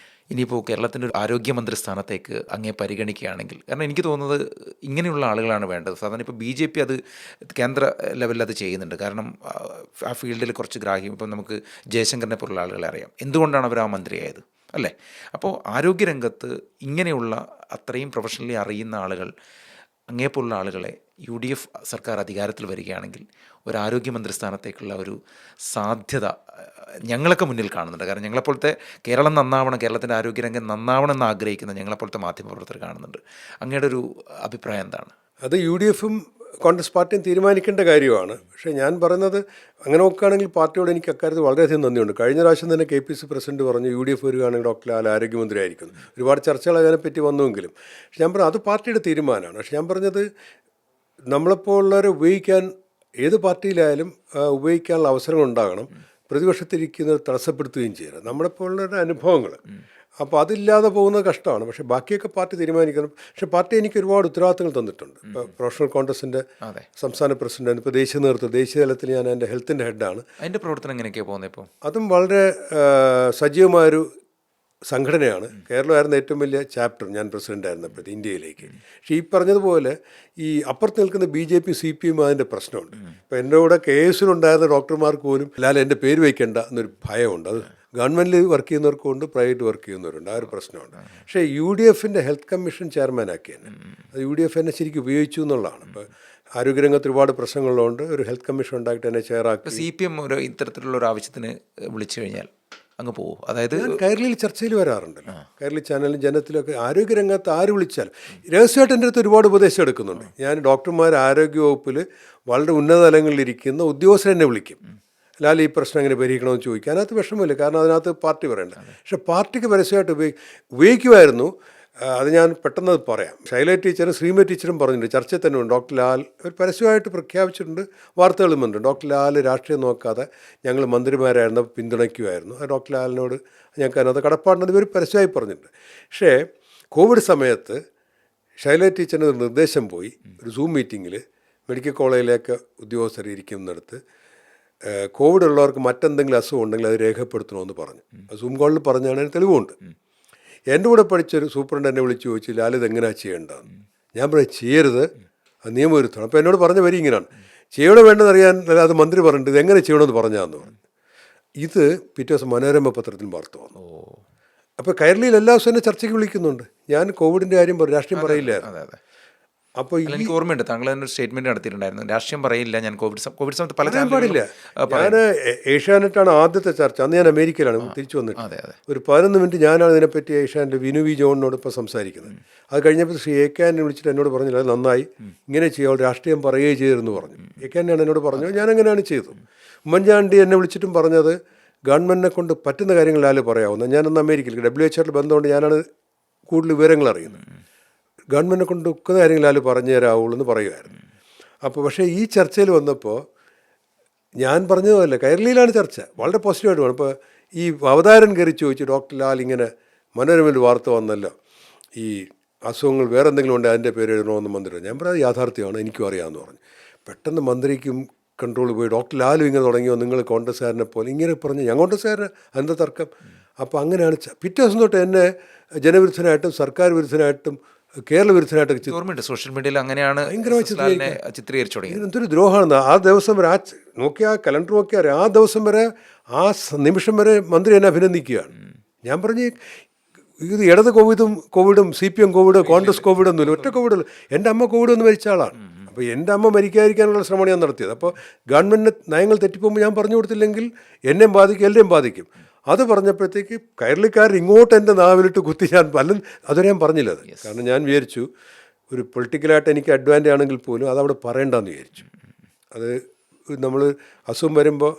ഇനിയിപ്പോൾ കേരളത്തിൻ്റെ ഒരു ആരോഗ്യമന്ത്രി സ്ഥാനത്തേക്ക് അങ്ങേ പരിഗണിക്കുകയാണെങ്കിൽ, കാരണം എനിക്ക് തോന്നുന്നത് ഇങ്ങനെയുള്ള ആളുകളാണ് വേണ്ടത്. സാധാരണ ഇപ്പോൾ BJP അത് കേന്ദ്ര ലെവലിൽ അത് ചെയ്യുന്നുണ്ട്. കാരണം ആ ഫീൽഡിൽ കുറച്ച് ഗ്രാഹ്യം, ഇപ്പം നമുക്ക് ജയശങ്കറിനെ പോലുള്ള ആളുകളെ അറിയാം, എന്തുകൊണ്ടാണ് അവർ ആ മന്ത്രിയായത്, അല്ലേ? അപ്പോൾ ആരോഗ്യരംഗത്ത് ഇങ്ങനെയുള്ള അത്രയും പ്രൊഫഷണലി അറിയുന്ന ആളുകൾ, അങ്ങേപ്പോലുള്ള ആളുകളെ UDF സർക്കാർ അധികാരത്തിൽ വരികയാണെങ്കിൽ ഒരു ആരോഗ്യമന്ത്രി സ്ഥാനത്തേക്കുള്ള ഒരു സാധ്യത ഞങ്ങളൊക്കെ മുന്നിൽ കാണുന്നുണ്ട്. കാരണം ഞങ്ങളെപ്പോലത്തെ കേരളം നന്നാവണം, കേരളത്തിൻ്റെ ആരോഗ്യരംഗം നന്നാവണം എന്ന് ആഗ്രഹിക്കുന്ന ഞങ്ങളെപ്പോലത്തെ മാധ്യമപ്രവർത്തകർ കാണുന്നുണ്ട്. അങ്ങയുടെ ഒരു അഭിപ്രായം എന്താണ്? അത് UDFും കോൺഗ്രസ് പാർട്ടിയും തീരുമാനിക്കേണ്ട കാര്യമാണ്. പക്ഷേ ഞാൻ പറയുന്നത് അങ്ങനെ നോക്കുകയാണെങ്കിൽ പാർട്ടിയോട് എനിക്ക് അക്കാര്യത്തിൽ വളരെയധികം നന്ദിയുണ്ട്. കഴിഞ്ഞ പ്രാവശ്യം തന്നെ KPC പ്രസിഡന്റ് പറഞ്ഞു UDF വരികയാണെങ്കിൽ ഡോക്ടർ ലാൽ ആരോഗ്യമന്ത്രി ആയിരിക്കുന്നു. ഒരുപാട് ചർച്ചകൾ അതിനെപ്പറ്റി വന്നുവെങ്കിലും പക്ഷെ ഞാൻ പറഞ്ഞു അത് പാർട്ടിയുടെ തീരുമാനമാണ്. പക്ഷെ ഞാൻ പറഞ്ഞത് നമ്മളെപ്പോലുള്ളവരെ ഉപയോഗിക്കാൻ ഏത് പാർട്ടിയിലായാലും ഉപയോഗിക്കാനുള്ള അവസരങ്ങൾ ഉണ്ടാകണം. പ്രതിപക്ഷത്തിരിക്കുന്നത് തടസ്സപ്പെടുത്തുകയും ചെയ്യരുത്, നമ്മളെപ്പോലുള്ളവരുടെ അനുഭവങ്ങൾ. അപ്പോൾ അതില്ലാതെ പോകുന്നത് കഷ്ടമാണ്. പക്ഷേ ബാക്കിയൊക്കെ പാർട്ടി തീരുമാനിക്കണം. പക്ഷേ പാർട്ടി എനിക്ക് ഒരുപാട് ഉത്തരവാദിത്തങ്ങൾ തന്നിട്ടുണ്ട്. ഇപ്പോൾ പ്രൊഫഷണൽ കോൺഗ്രസിൻ്റെ സംസ്ഥാന പ്രസിഡന്റ്, ഇപ്പോൾ ദേശീയ നേതൃത്വം, ദേശീയ തലത്തിൽ ഞാൻ എൻ്റെ ഹെൽത്തിൻ്റെ ഹെഡാണ്. അതിൻ്റെ പ്രവർത്തനം എങ്ങനെയൊക്കെയാണ് പോകുന്നത്? ഇപ്പോൾ അതും വളരെ സജീവമായൊരു സംഘടനയാണ്. കേരളമായിരുന്ന ഏറ്റവും വലിയ ചാപ്റ്റർ ഞാൻ പ്രസിഡൻ്റ് ആയിരുന്നപ്പോഴത്തെ ഇന്ത്യയിലേക്ക്. പക്ഷേ ഈ പറഞ്ഞതുപോലെ ഈ അപ്പുറത്ത് നിൽക്കുന്ന BJP CPM അതിൻ്റെ പ്രശ്നമുണ്ട്. ഇപ്പോൾ എൻ്റെ കൂടെ കേസിലുണ്ടായിരുന്ന ഡോക്ടർമാർക്ക് പോലും അല്ലാതെ എൻ്റെ പേര് വയ്ക്കേണ്ട എന്നൊരു ഭയമുണ്ട്. അത് ഗവൺമെൻറ്റിൽ വർക്ക് ചെയ്യുന്നവർക്കുണ്ട്, പ്രൈവറ്റ് വർക്ക് ചെയ്യുന്നവരുണ്ട്. ആ ഒരു പ്രശ്നമുണ്ട്. പക്ഷേ UDFൻ്റെ ഹെൽത്ത് കമ്മീഷൻ ചെയർമാനാക്കി തന്നെ അത് UDF എന്നെ ശരിക്കും ഉപയോഗിച്ചു എന്നുള്ളതാണ്. ഇപ്പോൾ ആരോഗ്യരംഗത്ത് ഒരുപാട് പ്രശ്നങ്ങളുള്ളതുകൊണ്ട് ഒരു ഹെൽത്ത് കമ്മീഷൻ ഉണ്ടാക്കിയിട്ട് എന്നെ ചെയറാക്കി. CPM ഒരു ഇത്തരത്തിലുള്ള ഒരു ആവശ്യത്തിന് വിളിച്ചു കഴിഞ്ഞാൽ അങ്ങ് പോകും. അതായത് കൈരളിയിൽ ചർച്ചയിൽ വരാറുണ്ടല്ലോ, കൈരളി ചാനലിലും ജനത്തിലൊക്കെ ആരോഗ്യരംഗത്ത് ആര് വിളിച്ചാലും രഹസ്യമായിട്ട് എൻ്റെ അടുത്ത് ഒരുപാട് ഉപദേശം എടുക്കുന്നുണ്ട്. ഞാൻ ഡോക്ടർമാർ ആരോഗ്യവകുപ്പിൽ വളരെ ഉന്നത തലങ്ങളിലിരിക്കുന്ന ഉദ്യോഗസ്ഥരെന്നെ വിളിക്കും. ലാൽ ഈ പ്രശ്നം എങ്ങനെ പരിഹരിക്കണമെന്ന് ചോദിക്കാൻ. അതിനകത്ത് വിഷമമില്ല, കാരണം അതിനകത്ത് പാർട്ടി പറയണ്ട. പക്ഷെ പാർട്ടിക്ക് പരസ്യമായിട്ട് ഉപയോഗിക്കുമായിരുന്നു. അത് ഞാൻ പെട്ടെന്ന് പറയാം. ശൈല ടീച്ചറും ശ്രീമതി ടീച്ചറും പറഞ്ഞിട്ടുണ്ട്, ചർച്ചയിൽ തന്നെ ഉണ്ട്. ഡോക്ടർ ലാൽ ഒരു പരസ്യമായിട്ട് പ്രഖ്യാപിച്ചിട്ടുണ്ട്, വാർത്തകളും വന്നിട്ടുണ്ട്. ഡോക്ടർ ലാൽ രാഷ്ട്രീയം നോക്കാതെ ഞങ്ങൾ മന്ത്രിമാരായിരുന്ന പിന്തുണയ്ക്കുമായിരുന്നു. ഡോക്ടർ ലാലിനോട് ഞങ്ങൾക്ക് അതിനകത്ത് കടപ്പാടുണ്ടെന്ന് ഇവർ പരസ്യമായി പറഞ്ഞിട്ടുണ്ട്. പക്ഷേ കോവിഡ് സമയത്ത് ശൈല ടീച്ചറിന് ഒരു നിർദ്ദേശം പോയി, ഒരു സൂം മീറ്റിങ്ങിൽ മെഡിക്കൽ കോളേജിലേക്ക് ഉദ്യോഗസ്ഥർ ഇരിക്കുന്നിടത്ത് കോവിഡ് ഉള്ളവർക്ക് മറ്റെന്തെങ്കിലും അസുഖം ഉണ്ടെങ്കിൽ അത് രേഖപ്പെടുത്തണമെന്ന് പറഞ്ഞു. സൂം കോളിൽ പറഞ്ഞാണ്, അതിന് തെളിവുണ്ട്. എൻ്റെ കൂടെ പഠിച്ചൊരു സൂപ്രണ്ട് എന്നെ വിളിച്ച് ചോദിച്ചു, ലാൽ ഇതെങ്ങനെയാണ് ചെയ്യേണ്ടതെന്ന്. ഞാൻ പറയും ചെയ്യരുത്, അത് നിയമവിരുദ്ധമാണ്. അപ്പോൾ എന്നോട് പറഞ്ഞ വരി ഇങ്ങനെയാണ്, ചെയ്യണോ വേണ്ടതെന്നറിയാൻ അത് മന്ത്രി പറഞ്ഞിട്ട് ഇതെങ്ങനെ ചെയ്യണമെന്ന് പറഞ്ഞാന്ന് പറഞ്ഞു. ഇത് പിറ്റേ ദിവസം മനോരമ പത്രത്തിൽ വാർത്ത വന്നു. അപ്പോൾ കൈരളിയിൽ എല്ലാ ദിവസവും എന്നെ ചർച്ചയ്ക്ക് വിളിക്കുന്നുണ്ട്. ഞാൻ കോവിഡിൻ്റെ കാര്യം രാഷ്ട്രീയം പറയില്ലായിരുന്നു. അപ്പോൾ അല്ല, എനിക്ക് ഓർമ്മയുണ്ട് താങ്കൾ തന്നെ ഒരു സ്റ്റേറ്റ്മെന്റ് നടത്തിയിട്ടുണ്ടായിരുന്നു, രാഷ്ട്രീയം പറയില്ല ഞാൻ കോവിഡ് സമയത്ത് പല പറയാൻ പാടില്ല. ചാനലുകളും ഞാൻ ഏഷ്യാനെറ്റാണ് ആദ്യത്തെ ചർച്ച, അന്ന് ഞാൻ അമേരിക്കയിലാണ് തിരിച്ചു വന്നിട്ട്. അതെ അതെ ഒരു 11 മിനിറ്റ് ഞാനാണ് ഇതിനെപ്പറ്റി ഏഷ്യാൻ്റെ വിനു വി ജോണിനോട് ഇപ്പോൾ സംസാരിക്കുന്നത്. അത് കഴിഞ്ഞപ്പോൾ ശ്രീ എ കെ ആനെ വിളിച്ചിട്ട് എന്നോട് പറഞ്ഞില്ല, അത് നന്നായി, ഇങ്ങനെ ചെയ്യാം, രാഷ്ട്രീയം പറയുകയും ചെയ്തിരുന്നു പറഞ്ഞു. എ കെ ആനെയാണ് എന്നോട് പറഞ്ഞത്, ഞാൻ അങ്ങനെയാണ് ചെയ്തത്. ഉമ്മൻചാണ്ടി എന്നെ വിളിച്ചിട്ടും പറഞ്ഞത് ഗവൺമെൻറ്റിനെ കൊണ്ട് പറ്റുന്ന കാര്യങ്ങളാലും പറയാവുന്ന. ഞാനന്ന് അമേരിക്കയിൽ WHO ബന്ധമുണ്ട്, ഞാനാണ് കൂടുതൽ വിവരങ്ങൾ അറിയുന്നത്. ഗവൺമെൻറ്റിനെ കൊണ്ട് ഒക്കുന്ന കാര്യങ്ങളാലും പറഞ്ഞു തരാവുള്ളൂ എന്ന് പറയുമായിരുന്നു. അപ്പോൾ പക്ഷേ ഈ ചർച്ചയിൽ വന്നപ്പോൾ ഞാൻ പറഞ്ഞതുമല്ല, കൈരളിയിലാണ് ചർച്ച, വളരെ പോസിറ്റീവായിട്ട് വേണം. ഇപ്പോൾ ഈ അവതാരൻ കയറി ചോദിച്ചു, ഡോക്ടർ ലാൽ ഇങ്ങനെ മനോരമയിൽ വാർത്ത വന്നല്ലോ, ഈ അസുഖങ്ങൾ വേറെ എന്തെങ്കിലും ഉണ്ടെങ്കിൽ അതിൻ്റെ പേര് എഴുതണമെന്ന് മന്ത്രി. ഞാൻ പറയാം യാഥാർത്ഥ്യമാണ്, എനിക്കും അറിയാമെന്ന് പറഞ്ഞു. പെട്ടെന്ന് മന്ത്രിക്കും കൺട്രോൾ പോയി, ഡോക്ടർ ലാലും ഇങ്ങനെ തുടങ്ങിയോ, നിങ്ങൾ കോൺഗ്രസ്സുകാരനെ പോലെ ഇങ്ങനെ പറഞ്ഞു. ഞാൻ കോൺഗ്രസ്സുകാരനെ, അതിൻ്റെ തർക്കം. അപ്പോൾ അങ്ങനെയാണ് പിറ്റേ ദിവസം തൊട്ട് എന്നെ ജനവിരുദ്ധനായിട്ടും സർക്കാർ വിരുദ്ധനായിട്ടും കേരള വിരുദ്ധനായിട്ടൊക്കെ ഓർമ്മയുണ്ട്. സോഷ്യൽ മീഡിയയിൽ അങ്ങനെയാണ് ഭയങ്കരമായി ചിത്രീകരിച്ചു തുടങ്ങിയത്. എന്തൊരു ദ്രോഹമാണെന്ന്. ആ ദിവസം വരെ നോക്കിയാൽ കലണ്ടർ നോക്കിയാൽ ആ ദിവസം വരെ ആ നിമിഷം വരെ മന്ത്രി എന്നെ അഭിനന്ദിക്കുകയാണ്. ഞാൻ പറഞ്ഞ് ഇത് ഇടത് കോവിഡും CPM കോവിഡ്, കോൺഗ്രസ് കോവിഡ് ഒന്നുമില്ല, ഒറ്റ കോവിഡ്. എൻ്റെ അമ്മ കോവിഡ് ഒന്ന് മരിച്ച ആളാണ്. അപ്പോൾ എൻ്റെ അമ്മ മരിക്കാതിരിക്കാനുള്ള ശ്രമമാണ് ഞാൻ നടത്തിയത്. അപ്പോൾ ഗവൺമെൻറ്റിൻ്റെ നയങ്ങൾ തെറ്റിപ്പോകുമ്പോൾ ഞാൻ പറഞ്ഞു കൊടുത്തില്ലെങ്കിൽ എന്നെയും ബാധിക്കും, എല്ലാവരെയും ബാധിക്കും. അത് പറഞ്ഞപ്പോഴത്തേക്ക് കൈരളിക്കാർ ഇങ്ങോട്ട് എൻ്റെ നാവിലിട്ട് കുത്തി. ഞാൻ അതുവരെ ഞാൻ പറഞ്ഞില്ല അത്. കാരണം ഞാൻ വിചാരിച്ചു ഒരു പൊളിറ്റിക്കലായിട്ട് എനിക്ക് അഡ്വാൻറ്റേജ് ആണെങ്കിൽ പോലും അതവിടെ പറയണ്ടെന്ന് വിചാരിച്ചു. അത് നമ്മൾ അസുഖം വരുമ്പോൾ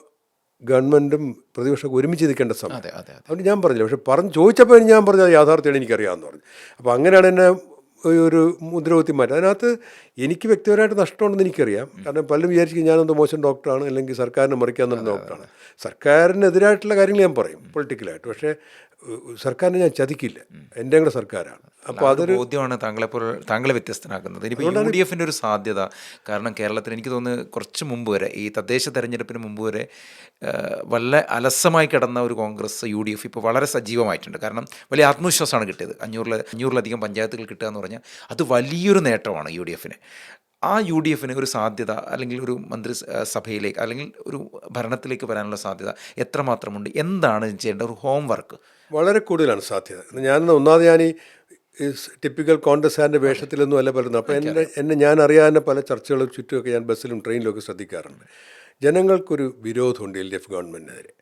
ഗവൺമെൻറ്റും പ്രതിപക്ഷമൊക്കെ ഒരുമിച്ച് നിൽക്കേണ്ട സമയം. അതുകൊണ്ട് ഞാൻ പറഞ്ഞില്ല. പക്ഷെ ചോദിച്ചപ്പോൾ ഞാൻ പറഞ്ഞത് യാഥാർത്ഥ്യമാണ്, എനിക്കറിയാമെന്ന് പറഞ്ഞു. അപ്പോൾ അങ്ങനെയാണ് എന്നെ ഒരു മുദ്രകുത്തി മാറ്റുക. അതിനകത്ത് എനിക്ക് വ്യക്തിപരമായിട്ട് നഷ്ടമുണ്ടെന്ന് എനിക്കറിയാം. കാരണം പലരും വിചാരിക്കും ഞാനെന്തോ മോശം ഡോക്ടറാണ്, അല്ലെങ്കിൽ സർക്കാരിനെ മറിക്കാൻ തന്നെ ഡോക്ടറാണ്. സർക്കാരിനെതിരായിട്ടുള്ള കാര്യങ്ങൾ ഞാൻ പറയും പൊളിറ്റിക്കലായിട്ട്, പക്ഷേ സർക്കാരിനെ ഞാൻ ചതിക്കില്ല, എൻ്റെ കൂടെ സർക്കാരാണ്. അപ്പോൾ അതൊരു ബോധ്യമാണ് താങ്കളെ വ്യത്യസ്തനാക്കുന്നത്. ഇനിയിപ്പോൾ UDF ഒരു സാധ്യത, കാരണം കേരളത്തിൽ എനിക്ക് തോന്നുന്നു കുറച്ച് മുമ്പ് വരെ, ഈ തദ്ദേശ തെരഞ്ഞെടുപ്പിന് മുമ്പ് വരെ വളരെ അലസമായി കിടന്ന ഒരു കോൺഗ്രസ് UDF ഇപ്പോൾ വളരെ സജീവമായിട്ടുണ്ട്. കാരണം വലിയ ആത്മവിശ്വാസമാണ് കിട്ടിയത്. 500-ലധികം പഞ്ചായത്തുകൾ കിട്ടുക എന്ന് പറഞ്ഞാൽ അത് വലിയൊരു നേട്ടമാണ് UDF-ന്. ആ UDF ഒരു സാധ്യത, അല്ലെങ്കിൽ ഒരു മന്ത്രിസഭയിലേക്ക് അല്ലെങ്കിൽ ഒരു ഭരണത്തിലേക്ക് വരാനുള്ള സാധ്യത എത്രമാത്രമുണ്ട്? എന്താണ് ചെയ്യേണ്ട ഒരു ഹോംവർക്ക്? വളരെ കൂടുതലാണ് സാധ്യത. ഞാൻ ഈ ടിപ്പിക്കൽ കോൺഗ്രസ്സുകാരൻ്റെ വേഷത്തിലൊന്നും അല്ല പറയുന്നത്. അപ്പോൾ ഞാൻ അറിയാവുന്ന പല ചർച്ചകളും ചുറ്റുമൊക്കെ ഞാൻ ബസ്സിലും ട്രെയിനിലൊക്കെ ശ്രദ്ധിക്കാറുണ്ട്. ജനങ്ങൾക്കൊരു വിരോധമുണ്ട് LDF ഗവൺമെൻറ്റിനെതിരെ.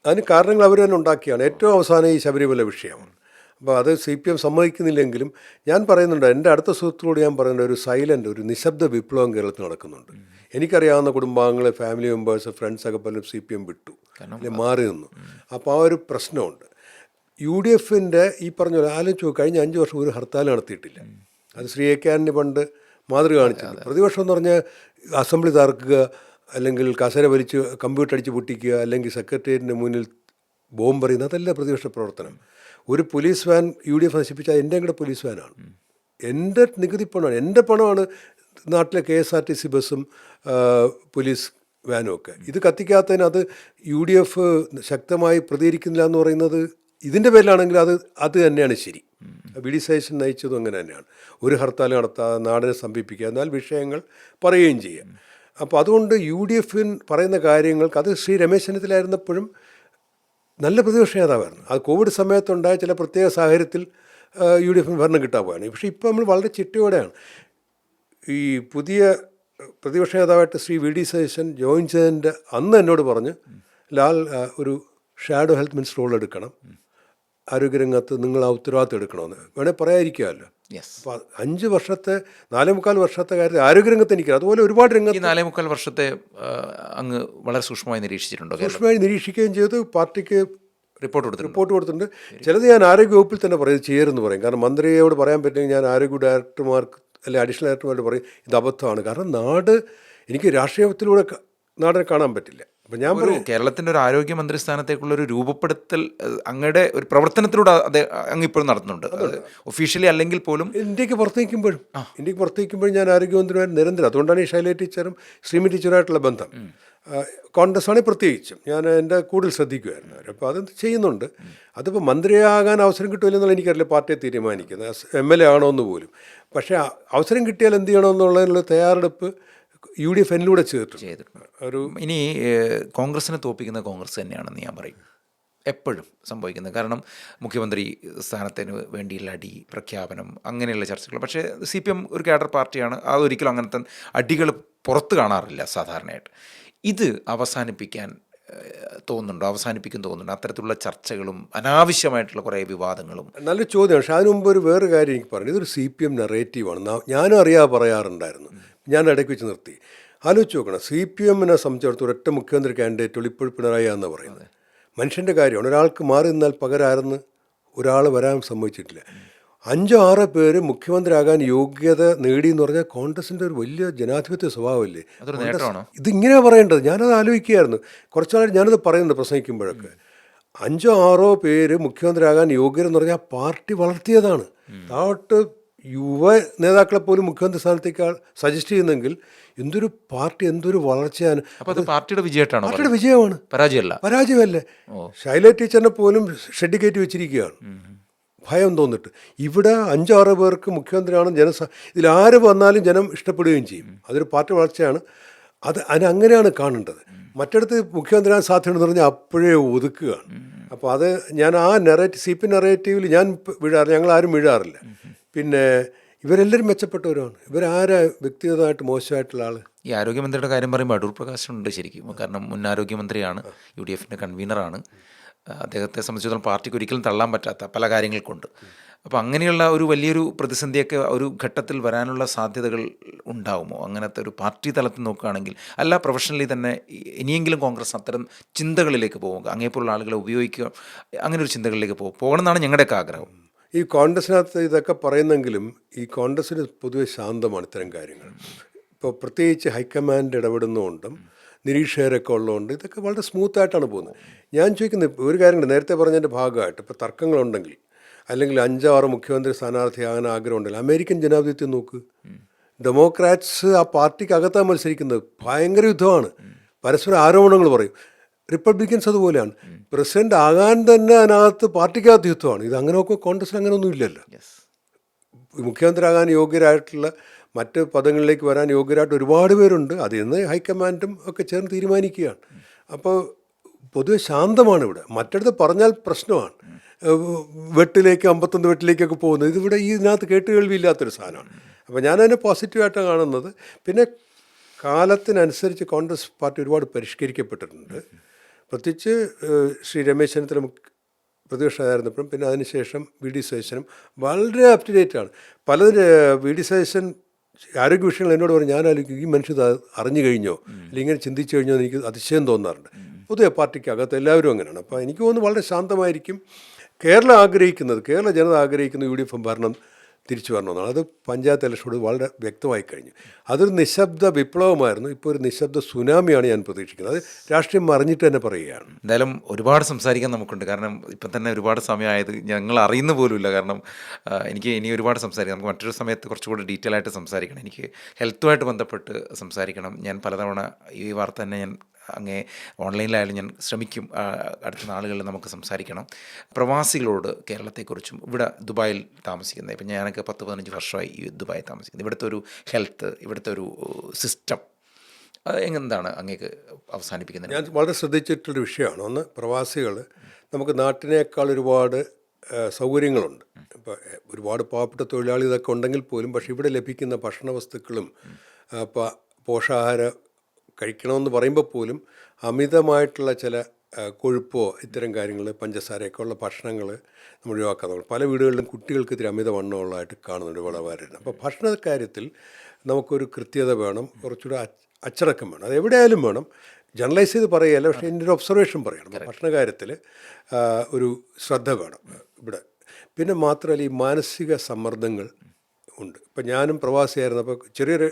അതിന് കാരണങ്ങൾ അവർ തന്നെ ഉണ്ടാക്കിയാണ്. ഏറ്റവും അവസാനം ഈ ശബരിമല വിഷയമാണ്. അപ്പോൾ അത് CPM സമ്മതിക്കുന്നില്ലെങ്കിലും ഞാൻ പറയുന്നുണ്ട്, എൻ്റെ അടുത്ത സുഹൃത്തുക്കളോട് ഞാൻ പറയുന്നുണ്ട്, ഒരു സൈലൻ്റ്, ഒരു നിശബ്ദ വിപ്ലവം കേരളത്തിൽ നടക്കുന്നുണ്ട്. എനിക്കറിയാവുന്ന കുടുംബാംഗങ്ങൾ, ഫാമിലി മെമ്പേഴ്സ്, ഫ്രണ്ട്സൊക്കെ പലരും CPM വിട്ടു, അല്ലെങ്കിൽ മാറി നിന്നു. അപ്പോൾ ആ ഒരു പ്രശ്നമുണ്ട്. UDF-ൻ്റെ ഈ പറഞ്ഞ പോലെ ആലോചിച്ചു, കഴിഞ്ഞ 5 വർഷം ഒരു ഹർത്താൽ നടത്തിയിട്ടില്ല. അത് ശ്രീ എ കെ ആന്റണി പണ്ട് മാതൃക കാണിച്ചിട്ടുണ്ട്. പ്രതിപക്ഷം എന്ന് പറഞ്ഞാൽ അസംബ്ലി തകർക്കുക, അല്ലെങ്കിൽ കസേര വലിച്ച് കമ്പ്യൂട്ടർ അടിച്ച് പൊട്ടിക്കുക, അല്ലെങ്കിൽ സെക്രട്ടേറിയറ്റിൻ്റെ മുന്നിൽ ബോംബ് എറിയുന്നത്, അതല്ല പ്രതിപക്ഷ പ്രവർത്തനം. ഒരു പോലീസ് വാൻ UDF നശിപ്പിച്ചാൽ എൻ്റെ കൂടെ പോലീസ് വാനാണ്, എൻ്റെ നികുതി പണമാണ്, എൻ്റെ പണമാണ് നാട്ടിലെ KSRTC ബസ്സും പോലീസ് വാനും ഒക്കെ. ഇത് കത്തിക്കാത്തതിന് അത് UDF ശക്തമായി പ്രതികരിക്കുന്നില്ല എന്ന് പറയുന്നത് ഇതിൻ്റെ പേരിലാണെങ്കിൽ അത് തന്നെയാണ് ശരി. VD സതീശൻ നയിച്ചതും അങ്ങനെ തന്നെയാണ്. ഒരു ഹർത്താൽ നടത്താതെ നാടിനെ സംഭിപ്പിക്കുക, എന്നാൽ വിഷയങ്ങൾ പറയുകയും ചെയ്യുക. അപ്പോൾ അതുകൊണ്ട് UDF പറയുന്ന കാര്യങ്ങൾക്ക്, അത് ശ്രീ രമേശ് ചെന്നിത്തലായിരുന്നപ്പോഴും നല്ല പ്രതിപക്ഷ നേതാവായിരുന്നു. അത് കോവിഡ് സമയത്തുണ്ടായ ചില പ്രത്യേക സാഹചര്യത്തിൽ UDF ഭരണം കിട്ടാൻ പോയാണ്. പക്ഷേ ഇപ്പോൾ നമ്മൾ വളരെ ചിട്ടയോടെയാണ്. ഈ പുതിയ പ്രതിപക്ഷ നേതാവായിട്ട് ശ്രീ VD സതീശൻ ജോയിൻ ചെയ്തതിൻ്റെ അന്ന് എന്നോട് പറഞ്ഞ്, ലാൽ ഒരു ഷാഡോ ഹെൽത്ത് മിനിസ്റ്റർ റോൾ എടുക്കണം, ആരോഗ്യരംഗത്ത് നിങ്ങൾ ആ ഉത്തരവാദിത്വം എടുക്കണമെന്ന് വേണേൽ പറയാതിരിക്കാമല്ലോ. അപ്പോൾ 5 വർഷത്തെ 4.25 വർഷത്തെ കാര്യത്തിൽ ആരോഗ്യരംഗത്ത് എനിക്ക് അതുപോലെ ഒരുപാട് രംഗത്ത് 4.25 വർഷത്തെ അങ്ങ് വളരെ സൂക്ഷ്മമായി നിരീക്ഷിച്ചിട്ടുണ്ടോ? സൂക്ഷ്മമായി നിരീക്ഷിക്കുകയും ചെയ്തു. പാർട്ടിക്ക് റിപ്പോർട്ട് കൊടുത്തിട്ടുണ്ട്. ചിലത് ഞാൻ ആരോഗ്യവകുപ്പിൽ തന്നെ പറയും, ചെയ്യരുതെന്ന് പറയും. കാരണം മന്ത്രിയോട് പറയാൻ പറ്റുമെങ്കിൽ ഞാൻ ആരോഗ്യ ഡയറക്ടർമാർക്ക് അല്ലെങ്കിൽ അഡീഷണൽ ഡയറക്ടർമാരോട് പറയും ഇത് അബദ്ധമാണ്. കാരണം എനിക്ക് രാഷ്ട്രീയത്തിലൂടെ നാടിനെ കാണാൻ പറ്റില്ല. അപ്പം ഞാൻ പറയും, കേരളത്തിൻ്റെ ഒരു ആരോഗ്യമന്ത്രി സ്ഥാനത്തേക്കുള്ളൊരു രൂപപ്പെടുത്തൽ അങ്ങയുടെ ഒരു പ്രവർത്തനത്തിലൂടെ അങ്ങിപ്പോഴും നടത്തുന്നുണ്ട്, ഒഫീഷ്യലി അല്ലെങ്കിൽ പോലും. ഇന്ത്യക്ക് പുറത്ത് നിൽക്കുമ്പോഴും ഞാൻ ആരോഗ്യമന്ത്രിമാരും നിരന്തരം. അതുകൊണ്ടാണ് ഈ ശൈല ടീച്ചറും ശ്രീമതി ടീച്ചറുമായിട്ടുള്ള ബന്ധം. കോൺഗ്രസ് ആണെങ്കിൽ പ്രത്യേകിച്ചും ഞാൻ എൻ്റെ കൂടുതൽ ശ്രദ്ധിക്കുമായിരുന്നു അവർ. അപ്പോൾ അത് ചെയ്യുന്നുണ്ട്. അതിപ്പോൾ മന്ത്രിയാകാൻ അവസരം കിട്ടുമില്ലെന്നുള്ള എനിക്കറിയില്ല, പാർട്ടിയെ തീരുമാനിക്കുന്നത്, MLA ആണോ എന്ന് പോലും. പക്ഷേ അവസരം കിട്ടിയാൽ എന്ത് ചെയ്യണമെന്നുള്ളതിനുള്ള തയ്യാറെടുപ്പ് UDF എന്നിലൂടെ ചെയ്തിട്ടുണ്ട്. ഇനി കോൺഗ്രസിനെ തോപ്പിക്കുന്ന കോൺഗ്രസ് തന്നെയാണെന്ന് ഞാൻ പറയും. എപ്പോഴും സംഭവിക്കുന്നത്. കാരണം മുഖ്യമന്ത്രി സ്ഥാനത്തിന് വേണ്ടിയുള്ള അടി, പ്രഖ്യാപനം, അങ്ങനെയുള്ള ചർച്ചകൾ. പക്ഷേ CPM ഒരു കേഡർ പാർട്ടിയാണ്. അതൊരിക്കലും അങ്ങനത്തെ അടികൾ പുറത്ത് കാണാറില്ല സാധാരണയായിട്ട്. ഇത് അവസാനിപ്പിക്കാൻ അവസാനിപ്പിക്കും തോന്നുന്നുണ്ട് അത്തരത്തിലുള്ള ചർച്ചകളും അനാവശ്യമായിട്ടുള്ള കുറേ വിവാദങ്ങളും. നല്ല ചോദ്യമാണ്. പക്ഷേ അതിന് മുമ്പ് വേറെ കാര്യം എനിക്ക് പറഞ്ഞു. ഇതൊരു CPM നെറേറ്റീവാണ്. ഞാനും പറയാറുണ്ടായിരുന്നു. ഞാൻ ഇടയ്ക്ക് വെച്ച് നിർത്തി. ആലോചിച്ച് നോക്കണം, CPM-നെ സംബന്ധിച്ചിടത്തോളം ഒറ്റ മുഖ്യമന്ത്രി കാൻഡിഡേറ്റുകൾ ഇപ്പോഴും പിണറായി എന്ന് പറയുന്നത് മനുഷ്യൻ്റെ കാര്യമാണ്. ഒരാൾക്ക് മാറി നിന്നാൽ പകരാരെന്ന് ഒരാൾ വരാൻ സമ്മതിച്ചിട്ടില്ല. 5-6 പേര് മുഖ്യമന്ത്രിയാകാൻ യോഗ്യത നേടി എന്ന് പറഞ്ഞാൽ കോൺഗ്രസിൻ്റെ ഒരു വലിയ ജനാധിപത്യ സ്വഭാവമല്ലേ. അതൊരു നേട്ടമാണോ? ഇതിങ്ങനെയാണ് പറയേണ്ടത്. ഞാനത് ആലോചിക്കുകയായിരുന്നു കുറച്ചാൾ. ഞാനത് പറയുന്നുണ്ട് പ്രസംഗിക്കുമ്പോഴൊക്കെ. 5-6 പേര് മുഖ്യമന്ത്രിയാകാൻ യോഗ്യരെന്ന് പറഞ്ഞാൽ പാർട്ടി വളർത്തിയതാണ്. താഴോട്ട് യുവ നേതാക്കളെ പോലും മുഖ്യമന്ത്രി സ്ഥാനത്തേക്ക് സജസ്റ്റ് ചെയ്യുന്നെങ്കിൽ എന്തൊരു പാർട്ടി, എന്തൊരു വളർച്ചയാണ്. അപ്പോൾ അത് പാർട്ടിയുടെ വിജയമായിട്ടാണോ? പാർട്ടിയുടെ വിജയമാണ്, പരാജയമല്ലേ. ശൈല ടീച്ചറിനെ പോലും ഷെഡ് കയറ്റി വെച്ചിരിക്കുകയാണ് ഭയം തോന്നിട്ട്. ഇവിടെ 5-6 പേർക്ക് മുഖ്യമന്ത്രിയാണ് ഇതിലാര് വന്നാലും ജനം ഇഷ്ടപ്പെടുകയും ചെയ്യും. അതൊരു പാർട്ടി വളർച്ചയാണ്. അതിനങ്ങനെയാണ് കാണേണ്ടത്. മറ്റിടത്ത് മുഖ്യമന്ത്രിയാകാൻ സാധ്യതയെന്ന് പറഞ്ഞാൽ അപ്പോഴേ ഒതുക്കുകയാണ്. അപ്പോൾ അത് ഞാൻ ആ CPM നെറേറ്റീവിൽ ഞാൻ ഞങ്ങളാരും വീഴാറില്ല. പിന്നെ ഇവരെല്ലാവരും മെച്ചപ്പെട്ടവരാണ്. ഇവരാരാ വ്യക്തിഗതമായിട്ട് മോശമായിട്ടുള്ള ആൾ? ഈ ആരോഗ്യമന്ത്രിയുടെ കാര്യം പറയുമ്പോൾ അടൂർ പ്രകാശ് ഉണ്ട് ശരിക്കും. കാരണം മുൻ ആരോഗ്യമന്ത്രിയാണ്, UDF-ൻ്റെ കൺവീനറാണ്. അദ്ദേഹത്തെ സംബന്ധിച്ചിടത്തോളം പാർട്ടിക്ക് ഒരിക്കലും തള്ളാൻ പറ്റാത്ത പല കാര്യങ്ങൾക്കുണ്ട്. അപ്പോൾ അങ്ങനെയുള്ള ഒരു വലിയൊരു പ്രതിസന്ധിയൊക്കെ ഒരു ഘട്ടത്തിൽ വരാനുള്ള സാധ്യതകൾ ഉണ്ടാകുമോ? അങ്ങനത്തെ ഒരു പാർട്ടി തലത്തിൽ നോക്കുകയാണെങ്കിൽ, അല്ല പ്രൊഫഷണലി തന്നെ ഇനിയെങ്കിലും കോൺഗ്രസ് അത്തരം ചിന്തകളിലേക്ക് പോകുക, അങ്ങേപ്പോലുള്ള ആളുകളെ ഉപയോഗിക്കുക, അങ്ങനെ ഒരു ചിന്തകളിലേക്ക് പോകണമെന്നാണ് ഞങ്ങളുടെയൊക്കെ ആഗ്രഹം. ഈ കോൺഗ്രസിനകത്ത് ഇതൊക്കെ പറയുന്നെങ്കിലും ഈ കോൺഗ്രസ്സിന് പൊതുവെ ശാന്തമാണ് ഇത്തരം കാര്യങ്ങൾ. ഇപ്പോൾ പ്രത്യേകിച്ച് ഹൈക്കമാൻഡ് ഇടപെടുന്നതുകൊണ്ടും നിരീക്ഷകരൊക്കെ ഉള്ളതുകൊണ്ട് ഇതൊക്കെ വളരെ സ്മൂത്തായിട്ടാണ് പോകുന്നത്. ഞാൻ ചോദിക്കുന്നത് ഒരു കാര്യമുണ്ട്, നേരത്തെ പറഞ്ഞതിൻ്റെ ഭാഗമായിട്ട് ഇപ്പോൾ തർക്കങ്ങളുണ്ടെങ്കിൽ അല്ലെങ്കിൽ 5-6 മുഖ്യമന്ത്രി സ്ഥാനാർത്ഥിയാകാൻ ആഗ്രഹമുണ്ടെങ്കിൽ അമേരിക്കൻ ജനാധിപത്യം നോക്ക്. ഡെമോക്രാറ്റ്സ് ആ പാർട്ടിക്ക് അകത്താണ് മത്സരിക്കുന്നത്. ഭയങ്കര യുദ്ധമാണ്, പരസ്പരം ആരോപണങ്ങൾ പറയും. റിപ്പബ്ലിക്കൻസ് അതുപോലെയാണ്. പ്രസിഡന്റ് ആകാൻ തന്നെ അതിനകത്ത് പാർട്ടിക്കകത്ത് യുദ്ധമാണ്. ഇത് അങ്ങനെയൊക്കെ കോൺഗ്രസ്സിൽ അങ്ങനെയൊന്നും ഇല്ലല്ലോ. മുഖ്യമന്ത്രി ആകാൻ യോഗ്യരായിട്ടുള്ള മറ്റ് പദങ്ങളിലേക്ക് വരാൻ യോഗ്യരായിട്ട് ഒരുപാട് പേരുണ്ട്. അതിൽ നിന്ന് ഹൈക്കമാൻഡും ഒക്കെ ചേർന്ന് തീരുമാനിക്കുകയാണ്. അപ്പോൾ പൊതുവെ ശാന്തമാണ് ഇവിടെ. മറ്റിടത്ത് പറഞ്ഞാൽ പ്രശ്നമാണ്. വെട്ടിലേക്ക് 51 വെട്ടിലേക്കൊക്കെ പോകുന്നത് ഇതിവിടെ ഇതിനകത്ത് കേട്ടുകേൾവിയില്ലാത്തൊരു സാധനമാണ്. അപ്പോൾ ഞാനതിനെ പോസിറ്റീവായിട്ടാണ് കാണുന്നത്. പിന്നെ കാലത്തിനനുസരിച്ച് കോൺഗ്രസ് പാർട്ടി ഒരുപാട് പരിഷ്കരിക്കപ്പെട്ടിട്ടുണ്ട്. പ്രത്യേകിച്ച് ശ്രീ രമേശ് ചെന്നിത്തല പ്രതിപക്ഷമായിരുന്നപ്പോഴും പിന്നെ അതിനുശേഷം VD സതീശനും വളരെ അപ് ടു ഡേറ്റ് ആണ്. VD സതീശൻ ആരോഗ്യ വിഷയങ്ങൾ എന്നോട് പറഞ്ഞു, ഞാൻ ആലോചിക്കും ഈ മനുഷ്യൻ അറിഞ്ഞു കഴിഞ്ഞോ അല്ലെങ്കിൽ ഇങ്ങനെ ചിന്തിച്ചു കഴിഞ്ഞോ എന്ന് എനിക്ക് അതിശയം തോന്നാറുണ്ട്. പൊതുവെ പാർട്ടിക്കകത്ത് എല്ലാവരും അങ്ങനെയാണ്. അപ്പോൾ എനിക്ക് തോന്നുന്നു വളരെ ശാന്തമായിരിക്കും. കേരള ജനത ആഗ്രഹിക്കുന്ന UDF ഭരണം തിരിച്ചു വരണമെന്നാണ്. അത് പഞ്ചായത്ത് ഇലക്ഷനോട് വളരെ വ്യക്തമായി കഴിഞ്ഞു. അതൊരു നിശബ്ദ വിപ്ലവമായിരുന്നു. ഇപ്പോൾ ഒരു നിശബ്ദ സുനാമിയാണ് ഞാൻ പ്രതീക്ഷിക്കുന്നത്. അത് രാഷ്ട്രീയം മറിഞ്ഞിട്ട് തന്നെ പറയുകയാണ്. എന്തായാലും ഒരുപാട് സംസാരിക്കാൻ നമുക്കുണ്ട്. കാരണം ഇപ്പം തന്നെ ഒരുപാട് സമയമായത് ഞങ്ങൾ അറിയുന്ന പോലുമില്ല. കാരണം എനിക്ക് ഇനി ഒരുപാട് സംസാരിക്കാം. നമുക്ക് മറ്റൊരു സമയത്ത് കുറച്ചുകൂടി ഡീറ്റെയിൽ ആയിട്ട് സംസാരിക്കണം. എനിക്ക് ഹെൽത്തുമായിട്ട് ബന്ധപ്പെട്ട് സംസാരിക്കണം. ഞാൻ പലതവണ ഈ വാർത്ത തന്നെ ഞാൻ അങ്ങേ ഓൺലൈനിലായാലും ഞാൻ ശ്രമിക്കും. അടുത്ത നാളുകളിൽ നമുക്ക് സംസാരിക്കണം. പ്രവാസികളോട് കേരളത്തെക്കുറിച്ചും ഇവിടെ ദുബായിൽ താമസിക്കുന്നത്, ഇപ്പം ഞാനൊക്കെ 10-15 വർഷമായി ഈ ദുബായിൽ താമസിക്കുന്നത്, ഇവിടുത്തെ ഒരു ഹെൽത്ത്, ഇവിടുത്തെ ഒരു സിസ്റ്റം എന്താണ് അങ്ങേക്ക് അവസാനിപ്പിക്കുന്നത്? ഞാൻ വളരെ ശ്രദ്ധിച്ചിട്ടുള്ളൊരു വിഷയമാണ്. ഒന്ന്, പ്രവാസികൾ നമുക്ക് നാട്ടിനേക്കാൾ ഒരുപാട് സൗകര്യങ്ങളുണ്ട്. ഇപ്പോൾ ഒരുപാട് പാവപ്പെട്ട തൊഴിലാളി ഇതൊക്കെ ഉണ്ടെങ്കിൽ പോലും പക്ഷേ ഇവിടെ ലഭിക്കുന്ന ഭക്ഷണ വസ്തുക്കളും പോഷകാഹാര കഴിക്കണമെന്ന് പറയുമ്പോൾ പോലും അമിതമായിട്ടുള്ള ചില കൊഴുപ്പോ ഇത്തരം കാര്യങ്ങൾ, പഞ്ചസാരയൊക്കെ ഉള്ള ഭക്ഷണങ്ങൾ നമ്മൾ ഒഴിവാക്കാൻ നോക്കണം. പല വീടുകളിലും കുട്ടികൾക്ക് ഇത്തിരി അമിതവണ്ണമുള്ളതായിട്ട് കാണുന്നുണ്ട് വളരെയേറെ. അപ്പോൾ ഭക്ഷണ കാര്യത്തിൽ നമുക്കൊരു കൃത്യത വേണം, കുറച്ചുകൂടെ അച്ചടക്കം വേണം. അത് എവിടെയായാലും വേണം. ജനറലൈസ് ചെയ്ത് പറയുകയല്ല, പക്ഷേ എൻ്റെ ഒരു ഒബ്സർവേഷൻ പറയണം. ഭക്ഷണ കാര്യത്തിൽ ഒരു ശ്രദ്ധ വേണം ഇവിടെ. പിന്നെ മാത്രമല്ല ഈ മാനസിക സമ്മർദ്ദങ്ങൾ ഉണ്ട്. ഇപ്പം ഞാനും പ്രവാസിയായിരുന്നു. അപ്പോൾ ചെറിയൊരു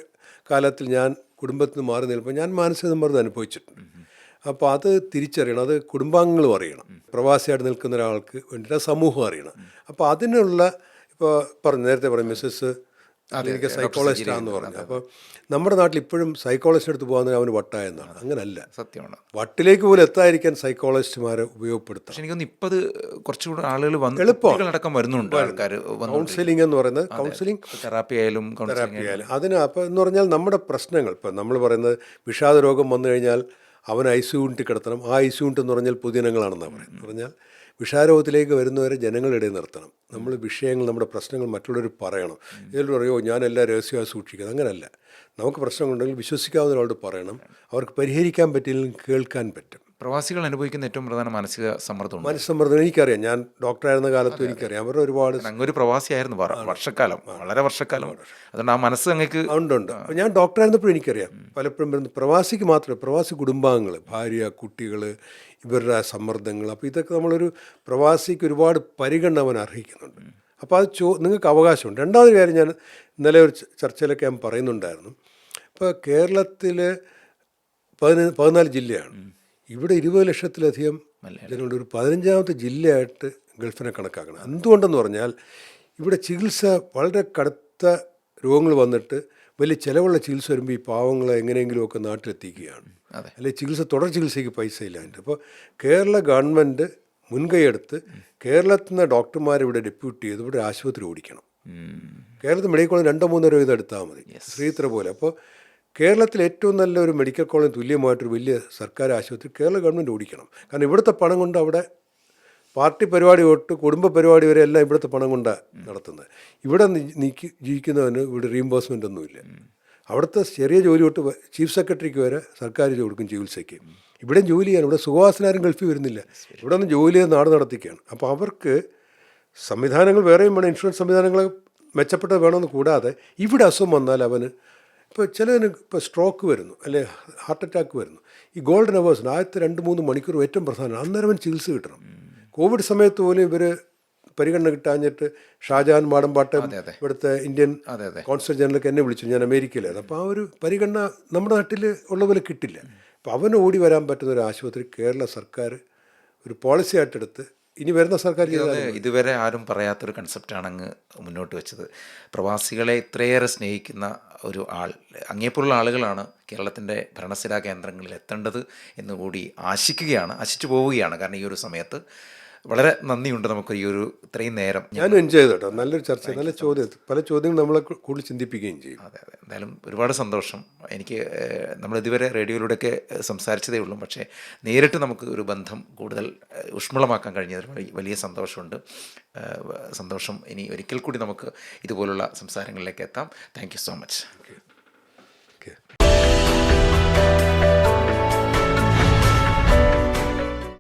കാലത്തിൽ ഞാൻ കുടുംബത്തിൽ നിന്ന് മാറി നിൽപ്പോൾ ഞാൻ മാനസിക സമ്മർദ്ദം അനുഭവിച്ചിട്ടുണ്ട്. അപ്പോൾ അത് തിരിച്ചറിയണം. അത് കുടുംബാംഗങ്ങളും അറിയണം. പ്രവാസിയായിട്ട് നിൽക്കുന്ന ഒരാൾക്ക് വേണ്ടിയിട്ട് സമൂഹം അറിയണം. അപ്പോൾ അതിനുള്ള ഇപ്പോൾ നേരത്തെ പറഞ്ഞു മിസ്സസ് എനിക്ക് സൈക്കോളജിസ്റ്റാണെന്ന് പറഞ്ഞു. അപ്പോൾ നമ്മുടെ നാട്ടിൽ ഇപ്പോഴും സൈക്കോളജിസ്റ്റ് അടുത്ത് പോകുന്നത് അവന് വട്ടായെന്നാണ്. അങ്ങനല്ല, സത്യമാണ്. വട്ടിലേക്ക് പോലും എത്താതിരിക്കാൻ സൈക്കോളജിസ്റ്റുമാരെ ഉപയോഗപ്പെടുത്താം. പക്ഷേ എനിക്കൊന്ന് ഇപ്പോൾ കുറച്ചുകൂടെ ആളുകൾ എളുപ്പമടക്കം വരുന്നുണ്ട്. ആൾക്കാർ കൗൺസിലിംഗ് എന്ന് പറയുന്നത്, കൗൺസിലിംഗ് തെറാപ്പി ആയാലും അതിന് അപ്പോൾ എന്ന് പറഞ്ഞാൽ നമ്മുടെ പ്രശ്നങ്ങൾ, ഇപ്പം നമ്മൾ പറയുന്നത് വിഷാദ രോഗം വന്നു കഴിഞ്ഞാൽ അവൻ ഐസ് യൂണിറ്റ് കിടത്തണം. ആ ഐസ് യൂണിറ്റ് എന്ന് പറഞ്ഞാൽ പൊതുജനങ്ങളാണെന്നാണ് പറയുന്നത്. എന്ന് പറഞ്ഞാൽ വിഷാരോഗത്തിലേക്ക് വരുന്നവരെ ജനങ്ങളുടെ ഇടയിൽ നിർത്തണം. നമ്മൾ വിഷയങ്ങൾ, നമ്മുടെ പ്രശ്നങ്ങൾ മറ്റുള്ളവർ പറയണം. ഇതിൽ പറയോ ഞാൻ എല്ലാ രഹസ്യമായി സൂക്ഷിക്കുന്നത്, അങ്ങനെയല്ല. നമുക്ക് പ്രശ്നങ്ങളുണ്ടെങ്കിൽ വിശ്വസിക്കാവുന്ന ഒരാളോട് പറയണം. അവർക്ക് പരിഹരിക്കാൻ പറ്റിയില്ലെങ്കിൽ കേൾക്കാൻ പറ്റും. പ്രവാസികൾ അനുഭവിക്കുന്ന ഏറ്റവും പ്രധാന മാനസിക സമ്മർദ്ദമുണ്ട്. മനസ്സമ്മർദ്ദം എനിക്കറിയാം. ഞാൻ ഡോക്ടറായിരുന്ന കാലത്തും എനിക്കറിയാം. അവരുടെ ഒരുപാട് അങ്ങൊരു പ്രവാസിയായിരുന്നു വർഷക്കാലം, വളരെ വർഷക്കാലം. അതുകൊണ്ട് ആ മനസ്സ് അങ്ങക്ക് ഉണ്ട്. അപ്പോൾ ഞാൻ ഡോക്ടറായിരുന്നപ്പോഴും എനിക്കറിയാം. പലപ്പോഴും വരുന്ന പ്രവാസിക്ക് മാത്രമേ, പ്രവാസി കുടുംബാംഗങ്ങൾ, ഭാര്യ, കുട്ടികൾ, ഇവരുടെ സമ്മർദ്ദങ്ങൾ. അപ്പോൾ ഇതൊക്കെ നമ്മളൊരു പ്രവാസിക്ക് ഒരുപാട് പരിഗണന അവൻ അർഹിക്കുന്നുണ്ട്. അപ്പോൾ അത് നിങ്ങൾക്ക് അവകാശമുണ്ട്. രണ്ടാമതൊരു കാര്യം, ഞാൻ ഇന്നലെ ഒരു ചർച്ചയിലൊക്കെ ഞാൻ പറയുന്നുണ്ടായിരുന്നു. ഇപ്പോൾ കേരളത്തിൽ 14 ജില്ലയാണ്. ഇവിടെ 20 ലക്ഷത്തിലധികം ജനങ്ങളുടെ ഒരു 15ാമത്തെ ജില്ലയായിട്ട് ഗൾഫിനെ കണക്കാക്കണം. എന്തുകൊണ്ടെന്ന് പറഞ്ഞാൽ ഇവിടെ ചികിത്സ വളരെ കടുത്ത രോഗങ്ങൾ വന്നിട്ട് വലിയ ചിലവുള്ള ചികിത്സ വരുമ്പോൾ ഈ പാവങ്ങളെ എങ്ങനെയെങ്കിലുമൊക്കെ നാട്ടിലെത്തിക്കുകയാണ്. അല്ലെങ്കിൽ ചികിത്സ, തുടർ ചികിത്സയ്ക്ക് പൈസ ഇല്ലാണ്ട്. അപ്പോൾ കേരള ഗവൺമെൻറ് മുൻകൈയെടുത്ത് കേരളത്തിൽ നിന്ന് ഡോക്ടർമാരെ ഇവിടെ ഡെപ്യൂട്ട് ചെയ്ത് ഇവിടെ ആശുപത്രി ഓടിക്കണം. കേരളത്തിൽ മെഡിക്കൽ കോളേജ് 2-3 രൂപ ഇതെടുത്താൽ മതി, ശ്രീത്ര പോലെ. അപ്പോൾ കേരളത്തിൽ ഏറ്റവും നല്ലൊരു മെഡിക്കൽ കോളേജ് തുല്യമായിട്ടൊരു വലിയ സർക്കാർ ആശുപത്രി കേരള ഗവൺമെൻറ് ഓടിക്കണം. കാരണം ഇവിടുത്തെ പണം കൊണ്ട് അവിടെ പാർട്ടി പരിപാടി തൊട്ട് കുടുംബ പരിപാടി വരെ എല്ലാം ഇവിടുത്തെ പണം കൊണ്ടാണ് നടത്തുന്നത്. ഇവിടെ ജീവിക്കുന്നവന് ഇവിടെ റീംബേഴ്സ്മെൻ്റ് ഒന്നുമില്ല. അവിടുത്തെ ചെറിയ ജോലി തൊട്ട് ചീഫ് സെക്രട്ടറിക്ക് വരെ സർക്കാർ കൊടുക്കും ചികിത്സയ്ക്ക്. ഇവിടെയും ജോലി ചെയ്യാൻ, ഇവിടെ സുഖവാസനാരും ഗൾഫിൽ വരുന്നില്ല. ഇവിടെ നിന്ന് ജോലി ചെയ്ത് നാട് നടത്തിക്കുകയാണ്. അപ്പോൾ അവർക്ക് സംവിധാനങ്ങൾ വേറെയും വേണം, ഇൻഷുറൻസ് സംവിധാനങ്ങൾ മെച്ചപ്പെട്ടത് വേണമെന്ന് കൂടാതെ ഇവിടെ അസുഖം വന്നാൽ അവന്, ഇപ്പോൾ ചിലതിന് ഇപ്പോൾ സ്ട്രോക്ക് വരുന്നു, അല്ലെ ഹാർട്ട് അറ്റാക്ക് വരുന്നു, ഈ ഗോൾഡൻ അവേഴ്സിന് ആദ്യത്തെ 2-3 മണിക്കൂർ ഏറ്റവും പ്രധാനമാണ്. അന്നേരം അവന് ചികിത്സ കിട്ടണം. കോവിഡ് സമയത്ത് പോലും ഇവർ പരിഗണന കിട്ടാഞ്ഞിട്ട് ഷാജഹാൻ മാടമ്പാട്ടം ഇവിടുത്തെ ഇന്ത്യൻ കോൺസുൽ ജനറലൊക്കെ എന്നെ വിളിച്ചു, ഞാൻ അമേരിക്കയിലായിരുന്നു. അപ്പോൾ ആ ഒരു പരിഗണന നമ്മുടെ നാട്ടിൽ ഉള്ള പോലെ കിട്ടില്ല. അപ്പോൾ അവന് ഓടി വരാൻ പറ്റുന്ന ഒരു ആശുപത്രി കേരള സർക്കാർ ഒരു പോളിസി ആയിട്ടെടുത്ത് ഇനി വരുന്ന സർക്കാർ ഇതുവരെ ആരും പറയാത്തൊരു കൺസെപ്റ്റാണ് അങ്ങ് മുന്നോട്ട് വെച്ചത്. പ്രവാസികളെ ഇത്രയേറെ സ്നേഹിക്കുന്ന ഒരു ആൾ, അങ്ങേപ്പോലുള്ള ആളുകളാണ് കേരളത്തിൻ്റെ ഭരണസിരാ കേന്ദ്രങ്ങളിൽ എത്തേണ്ടത് എന്നുകൂടി ആശിച്ചു പോവുകയാണ്. കാരണം ഈ ഒരു സമയത്ത് വളരെ നന്ദിയുണ്ട് നമുക്ക് ഈ ഒരു ഇത്രയും നേരം. ഞാനും എൻജോയ് ചെയ്തു കേട്ടോ. നല്ലൊരു ചർച്ച, നല്ല ചോദ്യം, പല ചോദ്യങ്ങൾ നമ്മളെ കൂടുതൽ ചിന്തിപ്പിക്കുകയും ചെയ്യും. അതെ. എന്തായാലും ഒരുപാട് സന്തോഷം. എനിക്ക് നമ്മളിതുവരെ റേഡിയോയിലൂടെയൊക്കെ സംസാരിച്ചതേ ഉള്ളൂ, പക്ഷേ നേരിട്ട് നമുക്ക് ഒരു ബന്ധം കൂടുതൽ ഊഷ്മളമാക്കാൻ കഴിഞ്ഞതിൽ വലിയ സന്തോഷമുണ്ട്. സന്തോഷം. ഇനി ഒരിക്കൽ കൂടി നമുക്ക് ഇതുപോലുള്ള സംസാരങ്ങളിലേക്ക് എത്താം. Thank you so much.